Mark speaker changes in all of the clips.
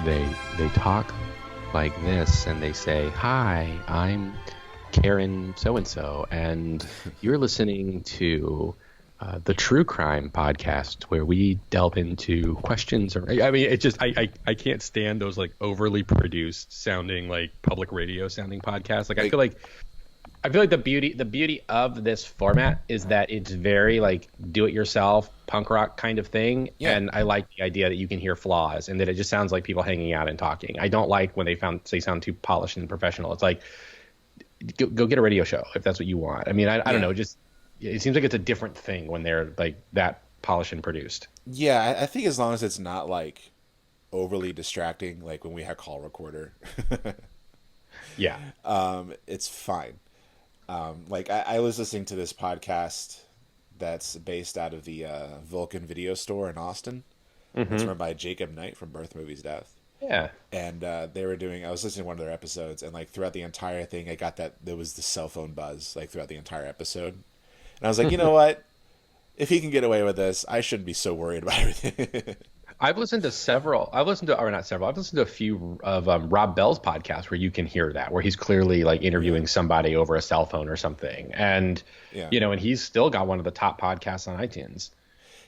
Speaker 1: they talk like this, and they say, "Hi, I'm Karen so and so, and you're listening to the True Crime Podcast, where we delve into questions." Or I mean, it just I can't stand those like overly produced sounding like public radio sounding podcasts. Like I feel like the beauty of this format is that it's very like do it yourself punk rock kind of thing. Yeah. And I like the idea that you can hear flaws and that it just sounds like people hanging out and talking. I don't like when they sound too polished and professional. It's like go get a radio show if that's what you want. I mean, I don't know, just it seems like it's a different thing when they're like that polished and produced.
Speaker 2: Yeah, I think as long as it's not like overly distracting, like when we had call recorder.
Speaker 1: Yeah.
Speaker 2: It's fine. Like I was listening to this podcast that's based out of the Vulcan Video Store in Austin. Mm-hmm. It's run by Jacob Knight from Birth Movies Death.
Speaker 1: Yeah.
Speaker 2: And I was listening to one of their episodes, and like throughout the entire thing, I got that there was the cell phone buzz like throughout the entire episode. And I was like, you know what? If he can get away with this, I shouldn't be so worried about everything.
Speaker 1: I've listened to a few of Rob Bell's podcasts where you can hear that, where he's clearly like interviewing somebody over a cell phone or something. And, and he's still got one of the top podcasts on iTunes.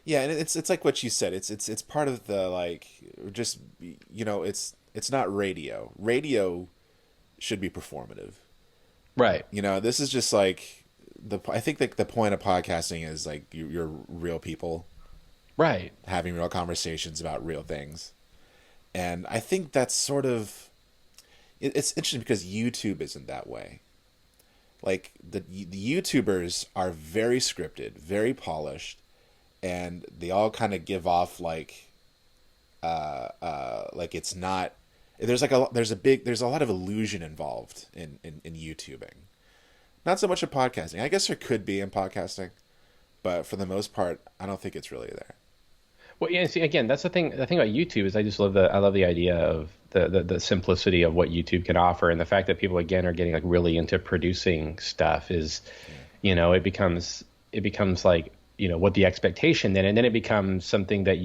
Speaker 2: Yeah. And it's like what you said, it's part of the, like, just, it's not radio. Radio should be performative.
Speaker 1: Right.
Speaker 2: This is just like I think the point of podcasting is like you're real people.
Speaker 1: Right.
Speaker 2: Having real conversations about real things. And I think that's sort of... It's interesting because YouTube isn't that way. Like, the YouTubers are very scripted, very polished, and they all kind of give off, like it's not... There's a lot of illusion involved in YouTubing. Not so much in podcasting. I guess there could be in podcasting, but for the most part, I don't think it's really there.
Speaker 1: Well, yeah. See, again, that's the thing. The thing about YouTube is I love the idea of the simplicity of what YouTube can offer, and the fact that people again are getting like really into producing stuff is, it becomes like what the expectation then, and then it becomes something that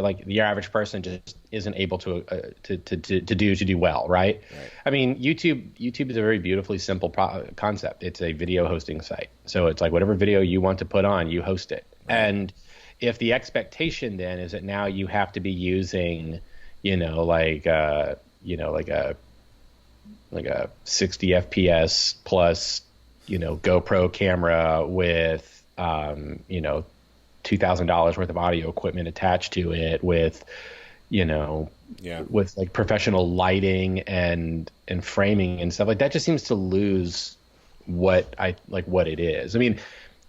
Speaker 1: like the average person just isn't able to do well, right? I mean, YouTube is a very beautifully simple concept. It's a video hosting site, so it's like whatever video you want to put on, you host it, and if the expectation then is that now you have to be using, like a 60 FPS plus, GoPro camera with, $2,000 worth of audio equipment attached to it with, with like professional lighting and framing and stuff like that, just seems to lose what it is. I mean,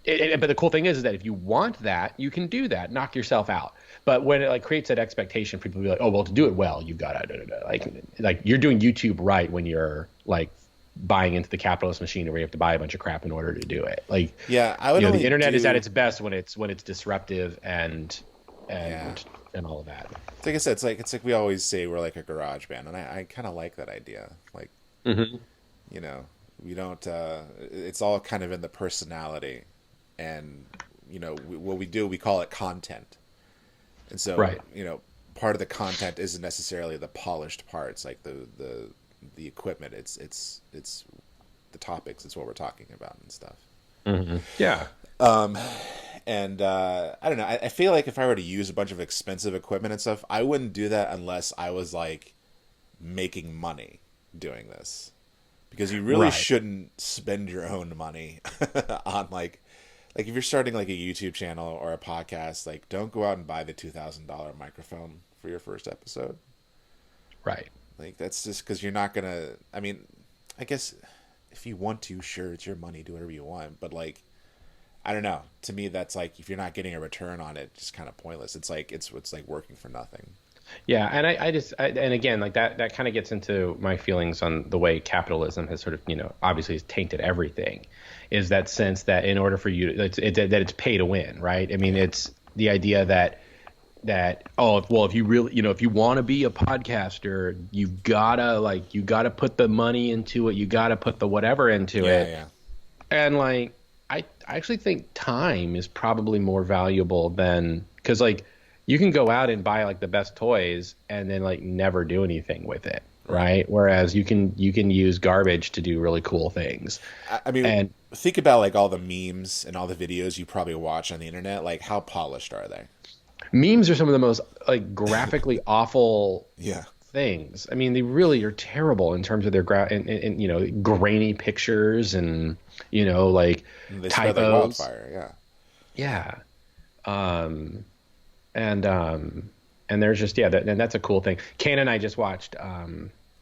Speaker 1: but the cool thing is that if you want that, you can do that, knock yourself out. But when it like creates that expectation, people will be like, oh, well, to do it well, you've got to like you're doing YouTube right when you're like buying into the capitalist machine where you have to buy a bunch of crap in order to do it. Like,
Speaker 2: yeah, I would.
Speaker 1: The internet is at its best when it's disruptive and all of that.
Speaker 2: Like I said, it's like we always say we're like a garage band, and I kind of like that idea. Like, we don't. It's all kind of in the personality. And, what we do, we call it content. And so,
Speaker 1: right.
Speaker 2: Part of the content isn't necessarily the polished parts, like the equipment. It's the topics. It's what we're talking about and stuff.
Speaker 1: Mm-hmm. Yeah.
Speaker 2: And I don't know. I feel like if I were to use a bunch of expensive equipment and stuff, I wouldn't do that unless I was like making money doing this, because you really shouldn't spend your own money on like if you're starting like a YouTube channel or a podcast, like don't go out and buy the $2,000 microphone for your first episode.
Speaker 1: Right.
Speaker 2: Like that's just because you're not gonna. I mean, I guess if you want to, sure, it's your money, do whatever you want. But like, I don't know. To me, that's like if you're not getting a return on it, it's kind of pointless. It's like it's like working for nothing.
Speaker 1: Yeah, and and again, like that kind of gets into my feelings on the way capitalism has sort of, obviously has tainted everything, is that sense that in order for you that it's pay to win, right? I mean, it's the idea that if you really, if you want to be a podcaster, you gotta put the money into it, you gotta put the whatever into it.
Speaker 2: Yeah.
Speaker 1: And like, I actually think time is probably more valuable than, because like, you can go out and buy like the best toys and then like never do anything with it,
Speaker 2: Right.
Speaker 1: right? Whereas you can use garbage to do really cool things.
Speaker 2: I mean,
Speaker 1: And
Speaker 2: think about like all the memes and all the videos you probably watch on the internet. Like, how polished are they?
Speaker 1: memes are some of the most like graphically awful
Speaker 2: Yeah.
Speaker 1: things. I mean, they really are terrible in terms of their and grainy pictures and like
Speaker 2: They spread like
Speaker 1: typos.
Speaker 2: wildfire. Yeah.
Speaker 1: Yeah. Um, and there's just and that's a cool thing. Ken and I just watched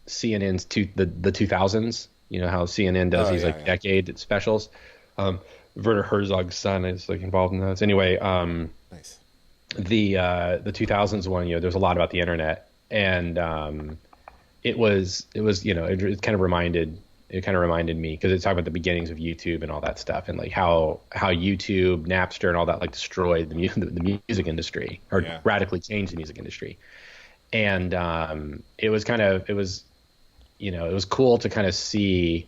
Speaker 1: CNN's the 2000s. You know how CNN does
Speaker 2: Oh
Speaker 1: these
Speaker 2: yeah,
Speaker 1: like
Speaker 2: yeah.
Speaker 1: decade specials. Um, Werner Herzog's son is like involved in those. Anyway,
Speaker 2: Nice.
Speaker 1: the 2000s one, there's a lot about the internet, and it was it kind of reminded me because it's talking about the beginnings of YouTube and all that stuff, and like how YouTube, Napster, and all that like destroyed the music industry or
Speaker 2: Yeah.
Speaker 1: radically changed the music industry. And it was cool to kind of see,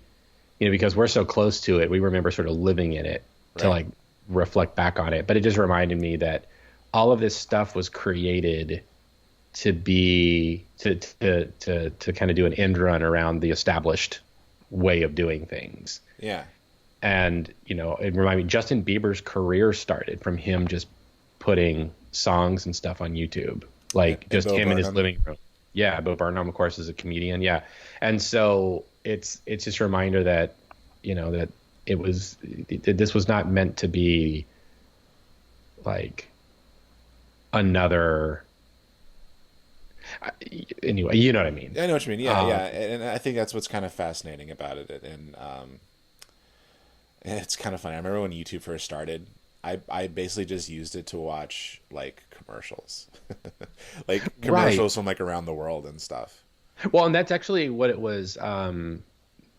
Speaker 1: because we're so close to it, we remember sort of living in it to
Speaker 2: Right.
Speaker 1: like reflect back on it. But it just reminded me that all of this stuff was created to be to kind of do an end run around the established way of doing things.
Speaker 2: Yeah.
Speaker 1: And it reminded me Justin Bieber's career started from him just putting songs and stuff on YouTube, like
Speaker 2: And
Speaker 1: just
Speaker 2: Bo
Speaker 1: him in his
Speaker 2: Burnham.
Speaker 1: living room. Yeah, Bo Burnham, of course, is a comedian. Yeah, and so it's just a reminder that that this was not meant to be like another. Anyway, you know what I mean.
Speaker 2: I know what you mean. Yeah,
Speaker 1: Um,
Speaker 2: yeah. And I think that's what's kind of fascinating about it. And it's kind of funny. I remember when YouTube first started, I basically just used it to watch like commercials, like
Speaker 1: right.
Speaker 2: commercials from like around the world and stuff.
Speaker 1: Well, and that's actually what it was.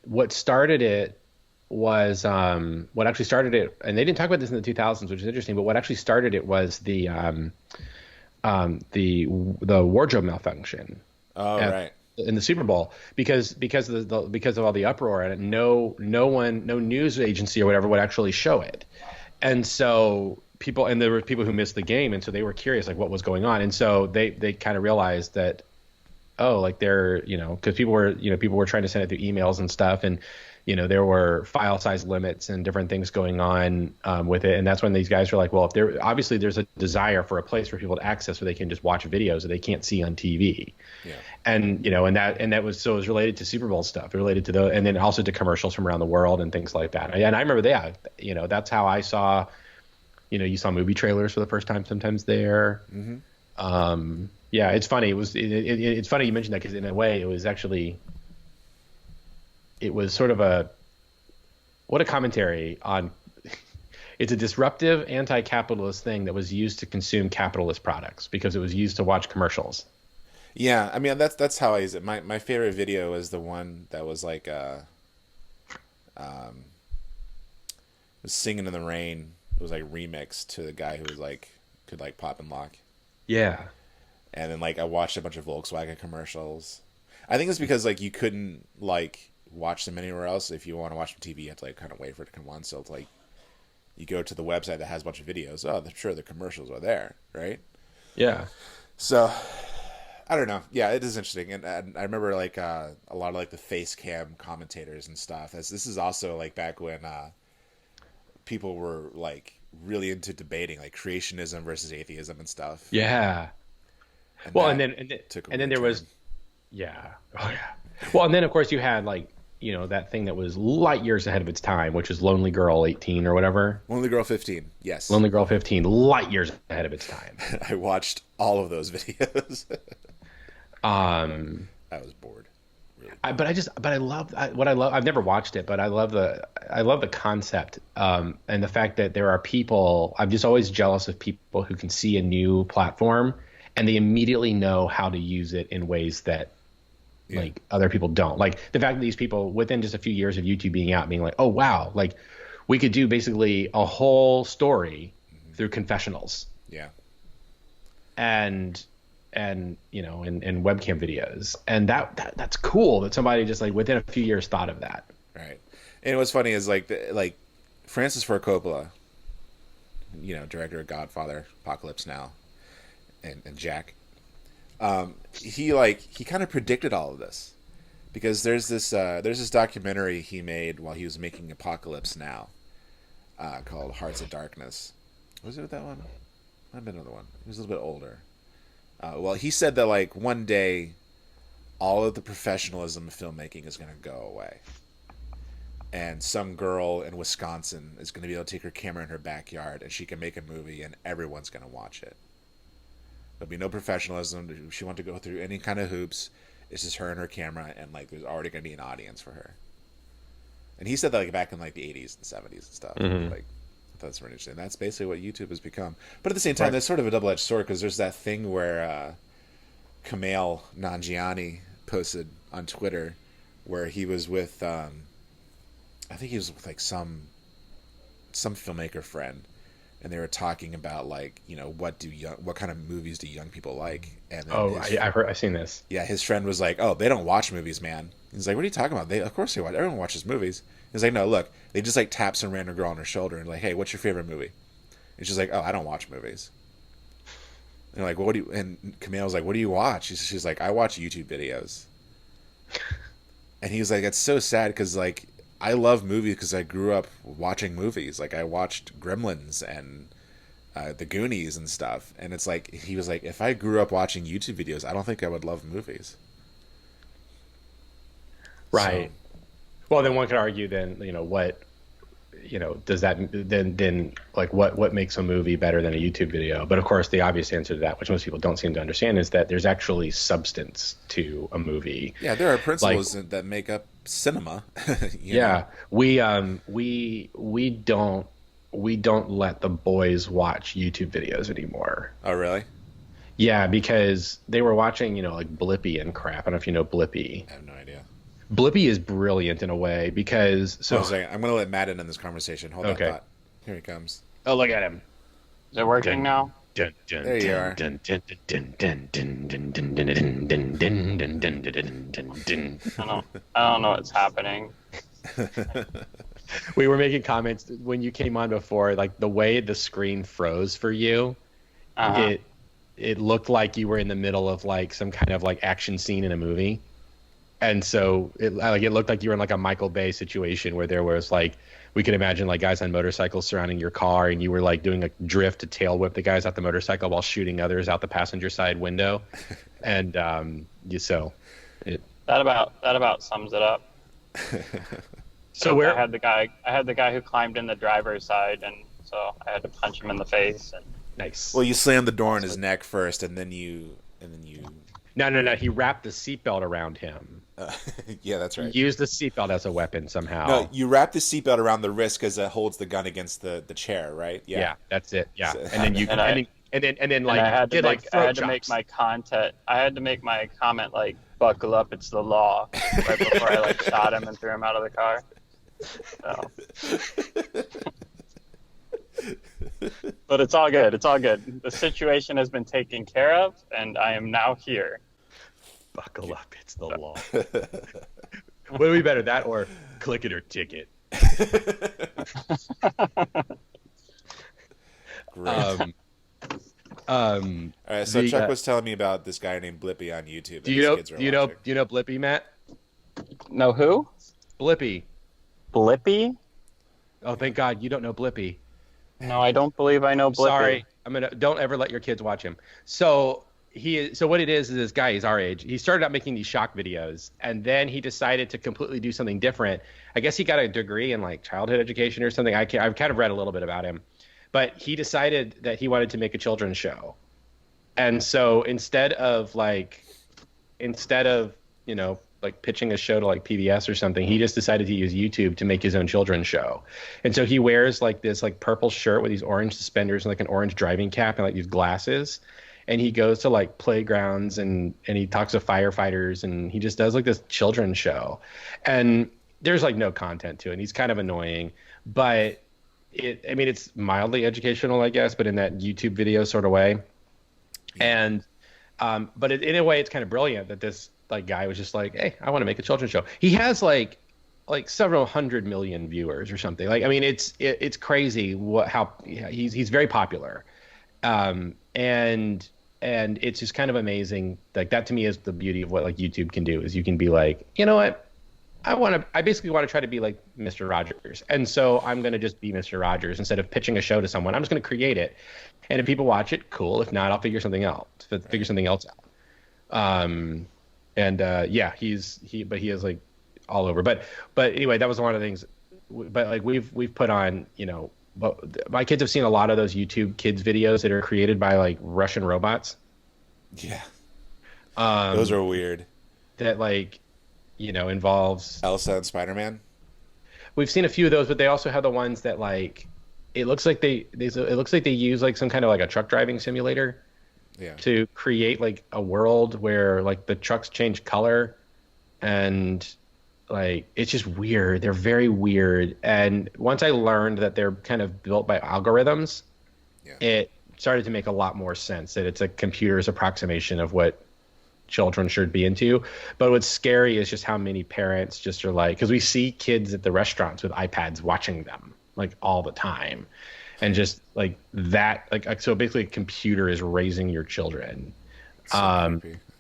Speaker 1: What started it was what actually started it, and they didn't talk about this in the 2000s, which is interesting. But what actually started it was the wardrobe malfunction
Speaker 2: Oh,
Speaker 1: at,
Speaker 2: right.
Speaker 1: in the Super Bowl because of all the uproar and no news agency or whatever would actually show it, and so there were people who missed the game, and so they were curious like what was going on, and so they kind of realized that like they're because people were trying to send it through emails and stuff, and there were file size limits and different things going on with it, and that's when these guys were like, well, if there's a desire for a place for people to access where they can just watch videos that they can't see on TV.
Speaker 2: Yeah.
Speaker 1: And that was so it was related to Super Bowl stuff, related to and then also to commercials from around the world and things like that. And I remember that that's how I saw you saw movie trailers for the first time sometimes there.
Speaker 2: Mm-hmm.
Speaker 1: Yeah, it's funny. It's funny you mentioned that because in a way it was sort of what a commentary on it's a disruptive anti-capitalist thing that was used to consume capitalist products because it was used to watch commercials.
Speaker 2: Yeah, I mean that's how I use it. My favorite video is the one that was like was singing in the rain. It was like remixed to the guy who was like could like pop and lock.
Speaker 1: Yeah.
Speaker 2: And then like I watched a bunch of Volkswagen commercials. I think it's because like you couldn't like watch them anywhere else. If you want to watch them TV, you have to like kind of wait for it to come on. So it's like you go to the website that has a bunch of videos. Oh, sure, the commercials are there, right?
Speaker 1: Yeah.
Speaker 2: So I don't know. Yeah, it is interesting, and I remember like a lot of like the face cam commentators and stuff. As this is also like back when people were like really into debating like creationism versus atheism and stuff,
Speaker 1: Yeah.
Speaker 2: and
Speaker 1: Well,
Speaker 2: that took a
Speaker 1: and then
Speaker 2: weird
Speaker 1: there was
Speaker 2: turn.
Speaker 1: yeah. Oh yeah. Well, and then of course you had like that thing that was light years ahead of its time, which is Lonely Girl 18 or whatever.
Speaker 2: Lonely Girl 15. Yes,
Speaker 1: Lonely Girl 15, light years ahead of its time.
Speaker 2: I watched all of those videos.
Speaker 1: Um,
Speaker 2: I was bored, really
Speaker 1: I,
Speaker 2: bored.
Speaker 1: but I just, but I love what I love. I've never watched it, but I love the concept, and the fact that there are people. I'm just always jealous of people who can see a new platform and they immediately know how to use it in ways that
Speaker 2: Yeah,
Speaker 1: like other people don't. Like the fact that these people within just a few years of YouTube being out, being like, oh wow, like we could do basically a whole story through confessionals
Speaker 2: yeah,
Speaker 1: and and webcam videos, and that's cool that somebody just like within a few years thought of that.
Speaker 2: right. And what's funny is like Francis Ford Coppola, director of Godfather, Apocalypse Now. and Jack. He kind of predicted all of this because there's this documentary he made while he was making Apocalypse Now, called Hearts of Darkness. Was it that one? Might have been another one. He was a little bit older. Well, he said that like one day, all of the professionalism of filmmaking is going to go away, and some girl in Wisconsin is going to be able to take her camera in her backyard and she can make a movie and everyone's going to watch it. There'll be no professionalism. She won't have to go through any kind of hoops. It's just her and her camera, and like there's already going to be an audience for her. And he said that like back in like the 80s and 70s and stuff.
Speaker 1: Mm-hmm.
Speaker 2: Like that's really interesting. That's basically what YouTube has become. But at the same time, That's sort of a double-edged sword because there's that thing where Kumail Nanjiani posted on Twitter where he was with, I think he was with like some filmmaker friend, and they were talking about like what kind of movies do young people like? And then
Speaker 1: I've seen this.
Speaker 2: Yeah, his friend was like, "Oh, they don't watch movies, man." He's like, "What are you talking about? Of course they watch. Everyone watches movies." He's like, "No, look, they just like tap some random girl on her shoulder and like, hey, what's your favorite movie?" And she's like, "Oh, I don't watch movies." And they're like, "Well, what do you?" And Camille's like, "What do you watch?" She's like, "I watch YouTube videos." And he's like, "It's so sad because like I love movies because I grew up watching movies. Like I watched Gremlins and the Goonies and stuff." And it's like he was like, "If I grew up watching YouTube videos, I don't think I would love movies."
Speaker 1: Right. So, well, then one could argue then what does that then like what makes a movie better than a YouTube video? But of course, the obvious answer to that, which most people don't seem to understand, is that there's actually substance to a movie.
Speaker 2: Yeah, there are principles that make up cinema.
Speaker 1: Yeah, we don't let the boys watch YouTube videos anymore.
Speaker 2: Oh, really?
Speaker 1: Yeah, because they were watching like Blippi and crap. I don't know if you know Blippi.
Speaker 2: I have no idea.
Speaker 1: Blippi is brilliant in a way because
Speaker 2: I'm going to let Matt in this conversation. Hold that thought. Here he comes.
Speaker 1: Oh, look at him.
Speaker 3: Is it working now?
Speaker 2: There you are.
Speaker 3: I don't know what's happening.
Speaker 1: We were making comments when you came on before, like the way the screen froze for you. It looked like you were in the middle of like some kind of like action scene in a movie. And so it looked like you were in like a Michael Bay situation where there was like, we could imagine like guys on motorcycles surrounding your car and you were like doing a drift to tail whip the guys out the motorcycle while shooting others out the passenger side window. And that
Speaker 3: about sums it up. So I had the guy who climbed in the driver's side, and so I had to punch him in the face. And
Speaker 1: nice.
Speaker 2: Well, you slammed the door on his neck first, and then you.
Speaker 1: No. He wrapped the seatbelt around him.
Speaker 2: Yeah, that's right.
Speaker 1: Use the seatbelt as a weapon somehow.
Speaker 2: No, you wrap the seatbelt around the wrist because it holds the gun against the chair, right?
Speaker 1: Yeah, that's it. Yeah,
Speaker 2: So,
Speaker 1: and then you I had
Speaker 3: to make my comment like buckle up, it's the law, right before I like shot him and threw him out of the car. So. But it's all good. It's all good. The situation has been taken care of, and I am now here.
Speaker 1: Buckle up, it's the law. What would be better, that or click it or ticket?
Speaker 2: Great. All right, so Chuck was telling me about this guy named Blippi on YouTube.
Speaker 1: Do you know Blippi, Matt?
Speaker 3: No, who?
Speaker 1: Blippi.
Speaker 3: Blippi?
Speaker 1: Oh, thank God you don't know Blippi.
Speaker 3: No, I don't believe I know Blippi.
Speaker 1: Sorry, don't ever let your kids watch him. So what it is this guy, he's our age. He started out making these shock videos, and then he decided to completely do something different. I guess he got a degree in like childhood education or something. I've kind of read a little bit about him, but he decided that he wanted to make a children's show. And so instead of like pitching a show to like PBS or something, he just decided to use YouTube to make his own children's show. And so he wears like this like purple shirt with these orange suspenders and like an orange driving cap and like these glasses. And he goes to like playgrounds and he talks to firefighters and he just does like this children's show. And there's like no content to it. And he's kind of annoying, but it's mildly educational, I guess, but in that YouTube video sort of way. And, but in a way it's kind of brilliant that this like guy was just like, hey, I want to make a children's show. He has like several 100 million viewers or something. Like, I mean, it's crazy how he's very popular. And and it's just kind of amazing. Like that to me is the beauty of what like YouTube can do is you can be like, you know what? I basically want to try to be like Mr. Rogers. And so I'm going to just be Mr. Rogers instead of pitching a show to someone. I'm just going to create it. And if people watch it, cool. If not, I'll figure something else, figure something else out. Yeah, but he is like all over. But anyway, that was one of the things. But like we've put on, but my kids have seen a lot of those YouTube kids videos that are created by like Russian robots.
Speaker 2: Yeah. Those are weird.
Speaker 1: That like, involves
Speaker 2: Elsa and Spider-Man.
Speaker 1: We've seen a few of those, but they also have the ones that like it looks like they use like some kind of like a truck driving simulator to create like a world where like the trucks change color and like it's just weird. They're very weird. And once I learned that they're kind of built by algorithms, it started to make a lot more sense that it's a computer's approximation of what children should be into. But what's scary is just how many parents just are like, because we see kids at the restaurants with iPads watching them like all the time, and just like that, like so basically a computer is raising your children.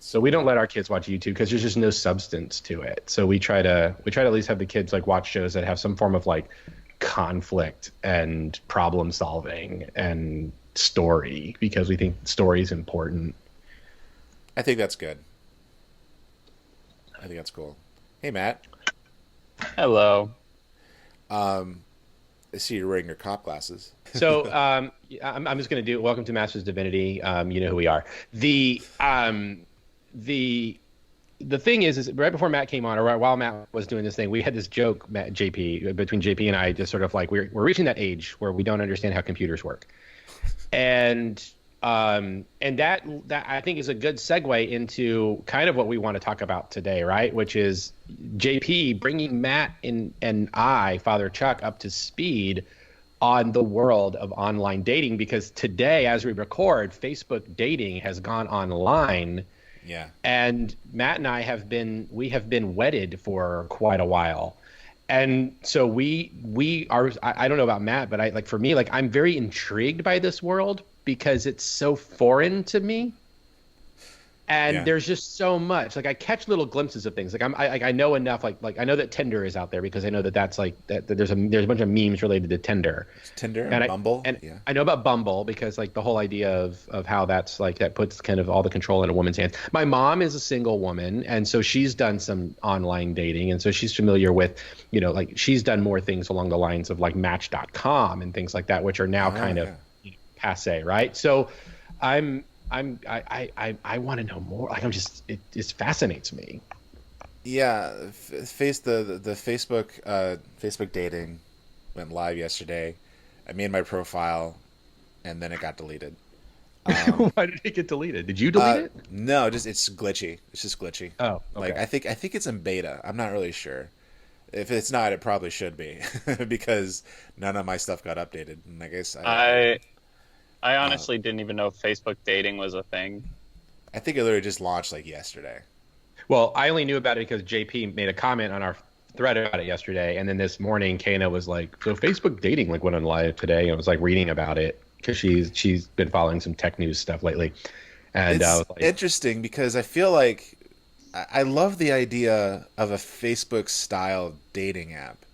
Speaker 1: So we don't let our kids watch YouTube because there's just no substance to it. So we try to at least have the kids like watch shows that have some form of like conflict and problem solving and story, because we think story is important.
Speaker 2: I think that's good. I think that's cool. Hey, Matt.
Speaker 3: Hello.
Speaker 2: I see you're wearing your cop glasses.
Speaker 1: So I'm just going to do welcome to Masters of Divinity. You know who we are. The thing is right before Matt came on, or while Matt was doing this thing, we had this joke, between JP and I, just sort of like we're reaching that age where we don't understand how computers work, and that I think is a good segue into kind of what we want to talk about today, right? Which is JP bringing Matt and I, Father Chuck, up to speed on the world of online dating, because today, as we record, Facebook dating has gone online.
Speaker 2: Yeah.
Speaker 1: And Matt and I have been wedded for quite a while. And so we are, I don't know about Matt, but for me, I'm very intrigued by this world because it's so foreign to me. And there's just so much, I catch little glimpses of things. I know enough, I know that Tinder is out there because I know that's that there's a bunch of memes related to Tinder.
Speaker 2: Tinder and Bumble.
Speaker 1: I know about Bumble because the whole idea of how that's that puts kind of all the control in a woman's hands. My mom is a single woman, and so she's done some online dating, and so she's familiar with, she's done more things along the lines of Match.com and things like that, which are now kind of passe, right? So I want to know more. It just fascinates me.
Speaker 2: Yeah, the Facebook dating went live yesterday. I made my profile, and then it got deleted.
Speaker 1: Why did it get deleted? Did you delete it?
Speaker 2: No, it's glitchy. It's just glitchy.
Speaker 1: Oh, okay.
Speaker 2: I think it's in beta. I'm not really sure. If it's not, it probably should be because none of my stuff got updated. And I guess
Speaker 3: I honestly didn't even know Facebook dating was a thing.
Speaker 2: I think it literally just launched yesterday.
Speaker 1: Well, I only knew about it because JP made a comment on our thread about it yesterday, and then this morning Kana was like, "So Facebook dating went on live today," and I was reading about it because she's been following some tech news stuff lately, and I was
Speaker 2: interesting because I feel like I love the idea of a Facebook style dating app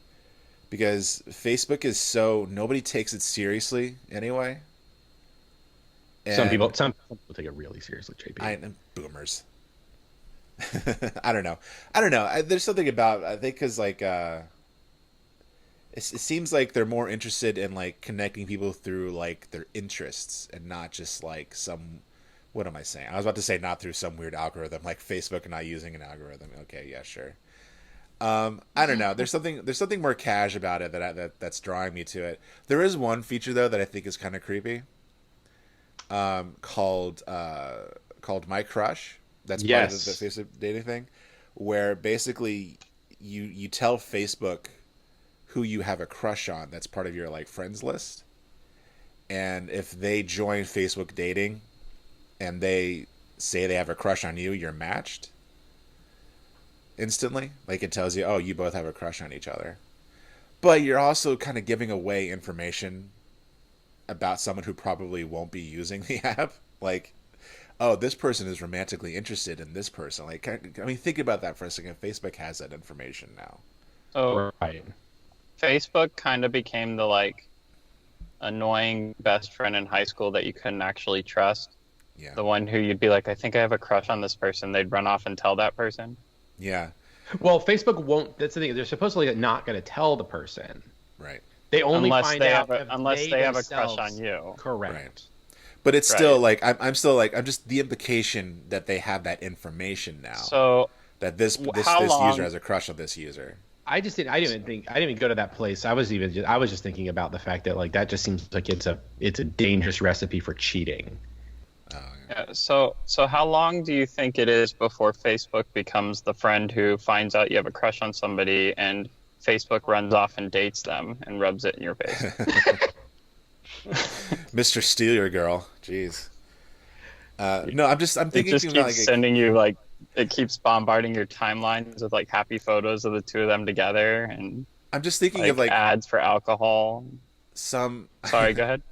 Speaker 2: because Facebook is nobody takes it seriously anyway. And
Speaker 1: some people take it really seriously, JP.
Speaker 2: Boomers. I don't know. There's something about, I think, because it seems like they're more interested in connecting people through their interests and not just some. What am I saying? I was about to say not through some weird algorithm like Facebook not using an algorithm. Okay, yeah, sure. I don't know. There's something more cash about it that's drawing me to it. There is one feature though that I think is kind of creepy. Called My Crush. That's part of the Facebook dating thing, where basically you tell Facebook who you have a crush on. That's part of your friends list, and if they join Facebook dating, and they say they have a crush on you, you're matched instantly. It tells you, oh, you both have a crush on each other, but you're also kind of giving away information about someone who probably won't be using the app. oh, this person is romantically interested in this person. Like, I mean, think about that for a second. Facebook has that information now.
Speaker 3: So
Speaker 1: Right.
Speaker 3: Facebook kind of became the like annoying best friend in high school that you couldn't actually trust.
Speaker 2: Yeah.
Speaker 3: The one who you'd be like, I think I have a crush on this person. They'd run off and tell that person.
Speaker 2: Yeah.
Speaker 1: Well, Facebook won't. That's the thing. They're supposedly not going to tell the person.
Speaker 2: Right.
Speaker 1: They only
Speaker 3: Unless
Speaker 1: find
Speaker 3: they
Speaker 1: out
Speaker 3: have
Speaker 1: if
Speaker 3: unless they have a crush
Speaker 1: themselves-
Speaker 3: on you.
Speaker 1: Correct.
Speaker 2: Right. But it's still
Speaker 3: Right.
Speaker 2: like I'm still like I'm just the implication that they have that information now.
Speaker 3: So
Speaker 2: That this
Speaker 3: how long?
Speaker 2: user has a crush on this user.
Speaker 1: I didn't even go to that place. I was just thinking about the fact that like that just seems like it's a dangerous recipe for cheating.
Speaker 3: Yeah, so how long do you think it is before Facebook becomes the friend who finds out you have a crush on somebody and Facebook runs off and dates them and rubs it in your face?
Speaker 2: Mr. Steal Your Girl. Jeez. No, I'm
Speaker 3: It
Speaker 2: thinking
Speaker 3: just keeps
Speaker 2: like
Speaker 3: sending you like it keeps bombarding your timelines with like happy photos of the two of them together and
Speaker 2: I'm just thinking
Speaker 3: like
Speaker 2: of like
Speaker 3: ads for alcohol.
Speaker 2: some
Speaker 3: Sorry, go ahead.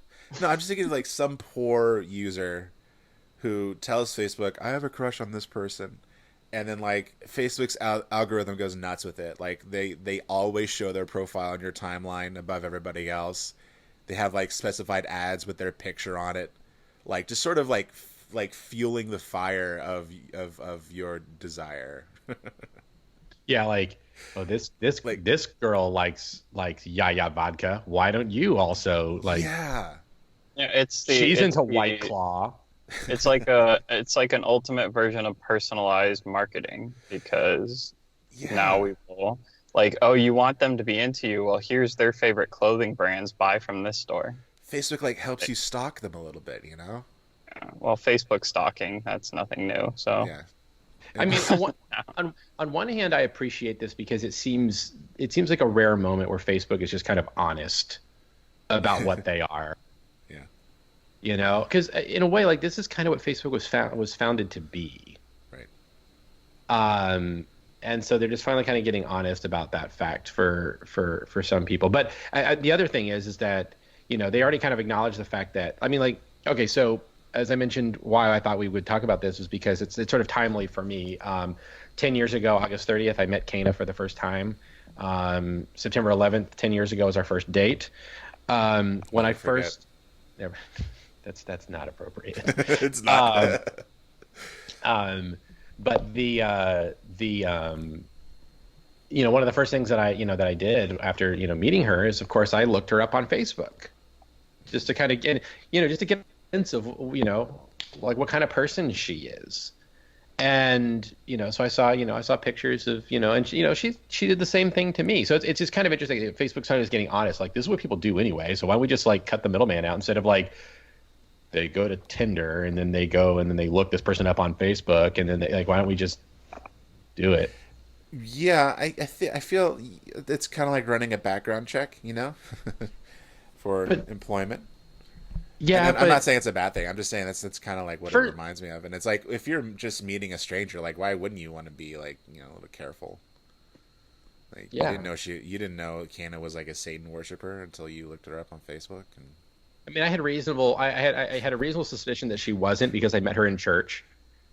Speaker 2: No, I'm just thinking of like some poor user who tells Facebook, "I have a crush on this person." And then like Facebook's algorithm goes nuts with it. Like they always show their profile on your timeline above everybody else. They have like specified ads with their picture on it. Like just sort of like fueling the fire of your desire.
Speaker 1: Yeah, like this girl likes Yaya vodka. Why don't you also like?
Speaker 2: Yeah.
Speaker 3: Yeah,
Speaker 1: She's into White Claw.
Speaker 3: It's like an ultimate version of personalized marketing because now we will like, oh, you want them to be into you. Well, here's their favorite clothing brands. Buy from this store.
Speaker 2: Facebook like helps you stalk them a little bit, you know?
Speaker 3: Well, Facebook stalking, that's nothing new. So
Speaker 2: Yeah.
Speaker 1: I mean, on one hand, I appreciate this because it seems like a rare moment where Facebook is just kind of honest about what they are.
Speaker 2: Yeah.
Speaker 1: You know, because in a way, like this is kind of what Facebook was founded to be.
Speaker 2: Right.
Speaker 1: And so they're just finally kind of getting honest about that fact for some people. But the other thing is that, you know, they already kind of acknowledge the fact that, I mean, like, okay, so as I mentioned, why I thought we would talk about this is because it's sort of timely for me. 10 years ago, August 30th, I met Kana for the first time. September 11th, 10 years ago was our first date. When I first, never, that's not appropriate.
Speaker 2: It's not.
Speaker 1: But the you know, one of the first things that I did after, you know, meeting her is, of course, I looked her up on Facebook just to kind of get, you know, just to get a sense of, you know, like what kind of person she is. And, you know, so I saw pictures of, you know, and she, you know, she did the same thing to me. So it's just kind of interesting. Facebook started getting honest. Like, this is what people do anyway. So why don't we just like cut the middleman out instead of like, they go to Tinder and then they go and then they look this person up on Facebook and then they like, why don't we just do it?
Speaker 2: Yeah, I feel it's kind of like running a background check, you know, for employment.
Speaker 1: Yeah,
Speaker 2: I'm not saying it's a bad thing. I'm just saying that's kind of like what it reminds me of. And it's like if you're just meeting a stranger, like why wouldn't you want to be like, you know, a little careful? Like you didn't know Kana was like a Satan worshiper until you looked her up on Facebook. And
Speaker 1: I mean, I had a reasonable suspicion that she wasn't because I met her in church.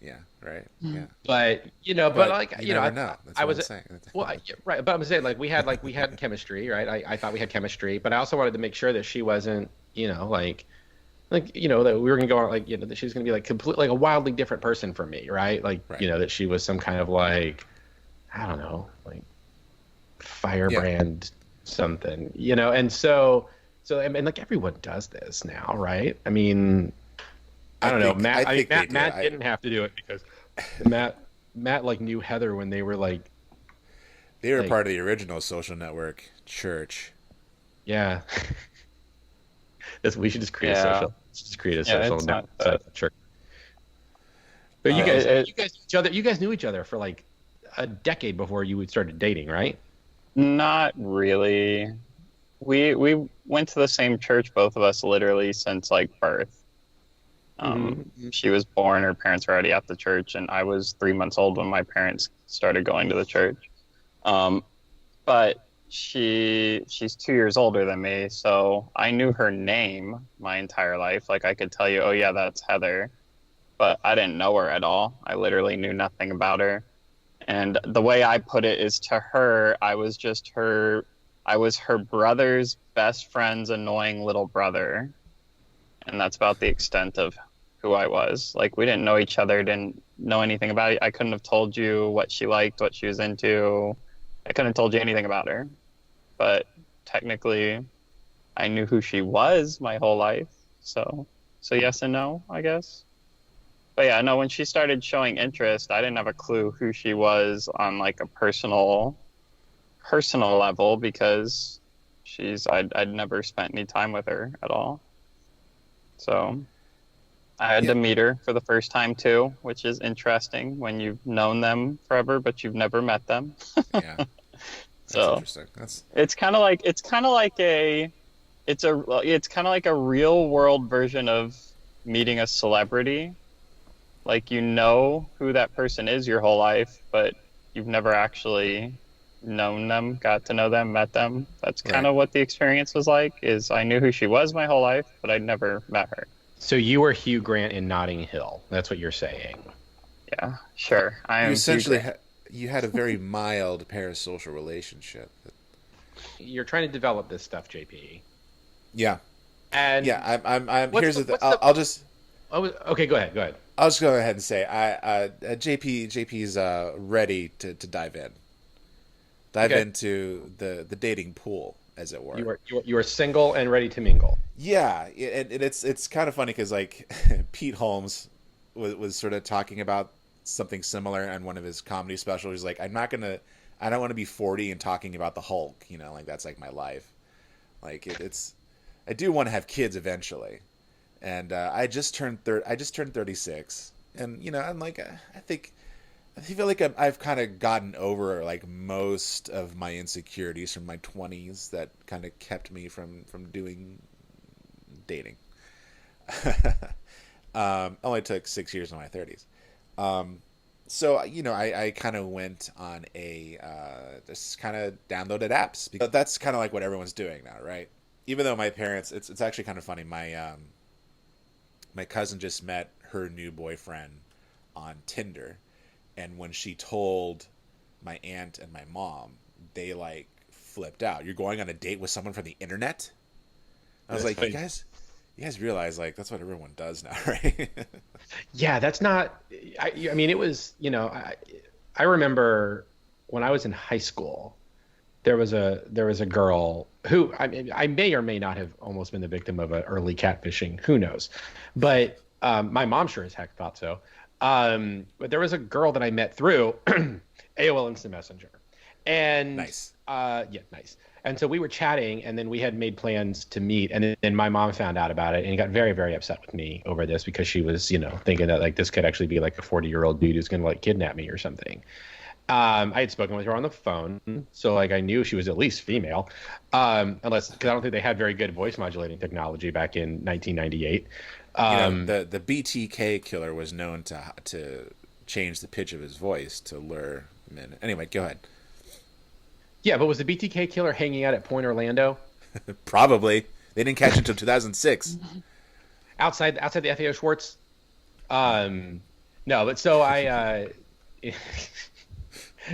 Speaker 2: Yeah, right. Yeah.
Speaker 1: But you know, but like you know,
Speaker 2: know.
Speaker 1: I was
Speaker 2: saying.
Speaker 1: Well, right. But I'm saying like we had chemistry, right? I thought we had chemistry, but I also wanted to make sure that she wasn't, you know, like you know, that we were gonna go on like, you know, that she was gonna be like completely like a wildly different person from me, right? Like you know, that she was some kind of like, I don't know, like firebrand something, you know, and so I mean, like everyone does this now, right? I mean, I don't know. Matt didn't have to do it because Matt like knew Heather when they were like
Speaker 2: part of the original social network church.
Speaker 1: Yeah. We should just create a social network church. But you guys knew each other for like a decade before you started dating, right?
Speaker 3: Not really. We went to the same church, both of us, literally since like birth. She was born, her parents were already at the church, and I was 3 months old when my parents started going to the church. But she's 2 years older than me, so I knew her name my entire life. Like I could tell you, oh yeah, that's Heather. but I didn't know her at all. I literally knew nothing about her. And the way I put it is, to her, I was her brother's best friend's annoying little brother. And that's about the extent of who I was. Like, we didn't know each other, didn't know anything about it. I couldn't have told you what she liked, what she was into. I couldn't have told you anything about her. But technically, I knew who she was my whole life. So yes and no, I guess. But yeah, no, when she started showing interest, I didn't have a clue who she was on like a personal level, because I'd never spent any time with her at all. So I had
Speaker 2: Yeah,
Speaker 3: to meet her for the first time too, which is interesting when you've known them forever but you've never met them.
Speaker 2: yeah, that's
Speaker 3: So
Speaker 2: interesting. That's
Speaker 3: it's kind of like a real world version of meeting a celebrity. Like, you know who that person is your whole life, but you've never actually known them, got to know them, met them. That's kind
Speaker 2: right.
Speaker 3: of what the experience was like. Is I knew who she was my whole life, but I'd never met her.
Speaker 1: So you were Hugh Grant in Notting Hill. That's what you're saying.
Speaker 3: Yeah, sure. I
Speaker 2: You
Speaker 3: am Hugh
Speaker 2: essentially
Speaker 3: Grant.
Speaker 2: you had a very mild parasocial relationship.
Speaker 1: You're trying to develop this stuff, JP.
Speaker 2: Yeah,
Speaker 1: And
Speaker 2: yeah. I'm
Speaker 1: what's
Speaker 2: here's
Speaker 1: the
Speaker 2: the.
Speaker 1: what's the okay, go ahead. Go ahead.
Speaker 2: I'll just go ahead and say JP's ready to dive
Speaker 1: Okay.
Speaker 2: into the dating pool, as it were.
Speaker 1: You are single and ready to mingle.
Speaker 2: Yeah, and it's kind of funny because like Pete Holmes was sort of talking about something similar on one of his comedy specials. He's like, I don't want to be 40 and talking about the Hulk. You know, like that's like my life. Like I do want to have kids eventually, and I just turned 36, and you know, I'm like, I feel like I've kind of gotten over like most of my insecurities from my 20s that kind of kept me from doing dating. Only took 6 years in my 30s. So you know, I kind of went on a just kind of downloaded apps, because that's kind of like what everyone's doing now, right? Even though my parents, it's actually kind of funny. My cousin just met her new boyfriend on Tinder, and when she told my aunt and my mom, they like flipped out. You're going on a date with someone from the internet? I was
Speaker 1: That's
Speaker 2: like,
Speaker 1: funny.
Speaker 2: you guys realize like that's what everyone does now, right?
Speaker 1: Yeah, that's not. I mean, it was. I remember when I was in high school, there was a girl who I may or may not have almost been the victim of an early catfishing. Who knows? But my mom sure as heck thought so. But there was a girl that I met through AOL Instant Messenger, and
Speaker 2: Nice.
Speaker 1: yeah, nice. And so we were chatting, and then we had made plans to meet, and then my mom found out about it and got very, very upset with me over this, because she was, thinking that like this could actually be like a 40-year-old dude who's gonna like kidnap me or something. I had spoken with her on the phone, so like I knew she was at least female, unless because I don't think they had very good voice modulating technology back in 1998.
Speaker 2: You know,
Speaker 1: Um,
Speaker 2: the BTK killer was known to change the pitch of his voice to lure men. Anyway, go ahead.
Speaker 1: yeah, but was the BTK killer hanging out at Point Orlando
Speaker 2: Probably they didn't catch it until 2006.
Speaker 1: outside the FAO Schwartz? No, but so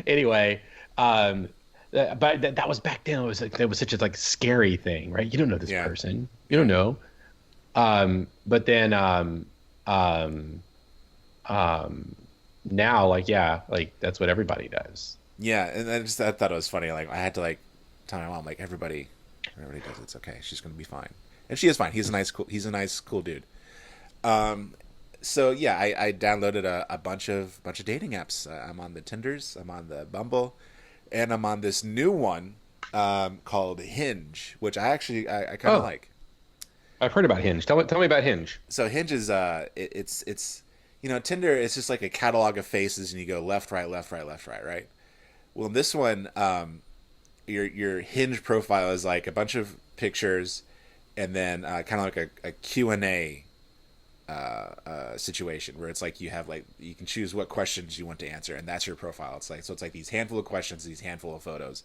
Speaker 1: anyway, but that was back then. It was such a like scary thing, right? You don't know this
Speaker 2: Yeah,
Speaker 1: person. You don't know. But then um, now, like, yeah, like that's what everybody does.
Speaker 2: yeah, and I thought it was funny. Like I had to like tell my mom like everybody does it. It's okay. She's gonna be fine, and she is fine. He's a nice cool dude. So yeah, I downloaded a bunch of dating apps. I'm on the Tinders, I'm on the Bumble, and I'm on this new one called Hinge, which I kind of
Speaker 1: Oh,
Speaker 2: like.
Speaker 1: I've heard about Hinge. Tell me about Hinge.
Speaker 2: So Hinge is it's you know, Tinder is just like a catalog of faces, and you go left, right, left, right, left, right, right. Well, in this one, your Hinge profile is like a bunch of pictures, and then kind of like a Q&A situation where it's like you have like you can choose what questions you want to answer, and that's your profile. It's like these handful of questions, these handful of photos,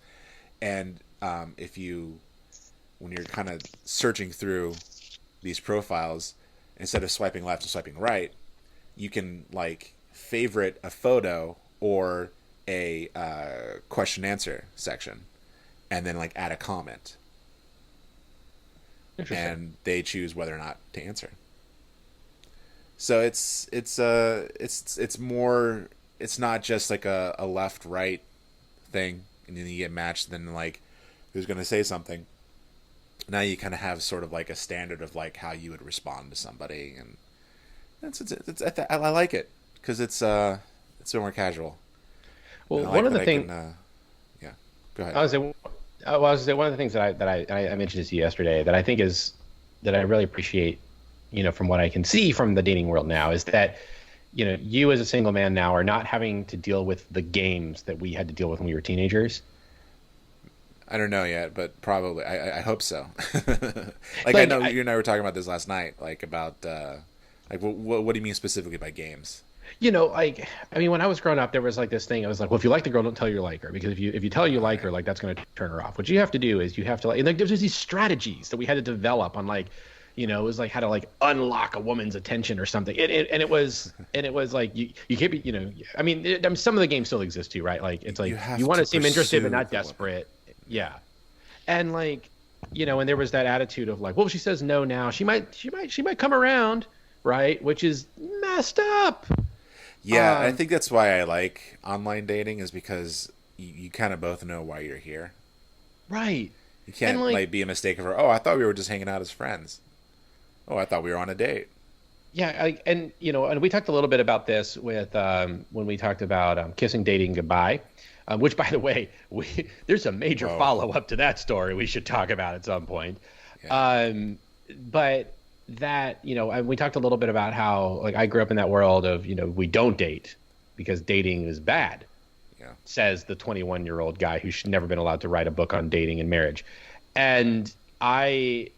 Speaker 2: and if you when you're kind of searching through these profiles, instead of swiping left and swiping right, you can like favorite a photo or a question answer section, and then like add a comment,
Speaker 1: Interesting.
Speaker 2: and they choose whether or not to answer. So it's more, it's not just like a left right thing, and then you get matched. Then like who's going to say something? Now you kind of have sort of like a standard of like how you would respond to somebody, and I like it because it's more casual, and
Speaker 1: Well,
Speaker 2: I
Speaker 1: one
Speaker 2: like
Speaker 1: of
Speaker 2: that
Speaker 1: the
Speaker 2: I
Speaker 1: thing
Speaker 2: can yeah, go ahead.
Speaker 1: I was say, I was say one of the things I mentioned to you yesterday that I think is that I really appreciate, from what I can see from the dating world now is that, you as a single man now are not having to deal with the games that we had to deal with when we were teenagers.
Speaker 2: I don't know yet, but probably I hope so. Like I
Speaker 1: Like,
Speaker 2: know you and I were talking about this last night, like about like what do you mean specifically by games?
Speaker 1: like, I mean, when I was growing up, there was like this thing. I was like, well, if you like the girl, don't tell her you like her, because if you tell her you like
Speaker 2: Okay.
Speaker 1: her, like that's going to turn her off. What you have to do is you have to like, and like there's just these strategies that we had to develop on like, it was like how to like unlock a woman's attention or something. And it was like you can't be, I mean, some of the games still exist too, right? Like it's
Speaker 2: You
Speaker 1: like you
Speaker 2: have
Speaker 1: want
Speaker 2: to
Speaker 1: to seem interested but
Speaker 2: pursue
Speaker 1: not
Speaker 2: the woman.
Speaker 1: desperate. Yeah. And like, and there was that attitude of like, well, if she says no now, she might come around, right? Which is messed up.
Speaker 2: Yeah, I
Speaker 1: Um,
Speaker 2: think that's why I like online dating is because you kind of both know why you're here.
Speaker 1: right.
Speaker 2: You
Speaker 1: And
Speaker 2: can't
Speaker 1: like,
Speaker 2: like be a mistake of, oh, I thought we were just hanging out as friends. Oh, I thought we were on a date.
Speaker 1: yeah, and we talked a little bit about this with when we talked about kissing, dating, goodbye, which, by the way, there's a major
Speaker 2: Whoa.
Speaker 1: follow up to that story we should talk about at some point.
Speaker 2: Yeah.
Speaker 1: Um, but that, and we talked a little bit about how like I grew up in that world of we don't date because dating is bad,
Speaker 2: Yeah.
Speaker 1: says the 21-year-old guy who should never been allowed to write a book on dating and marriage. And I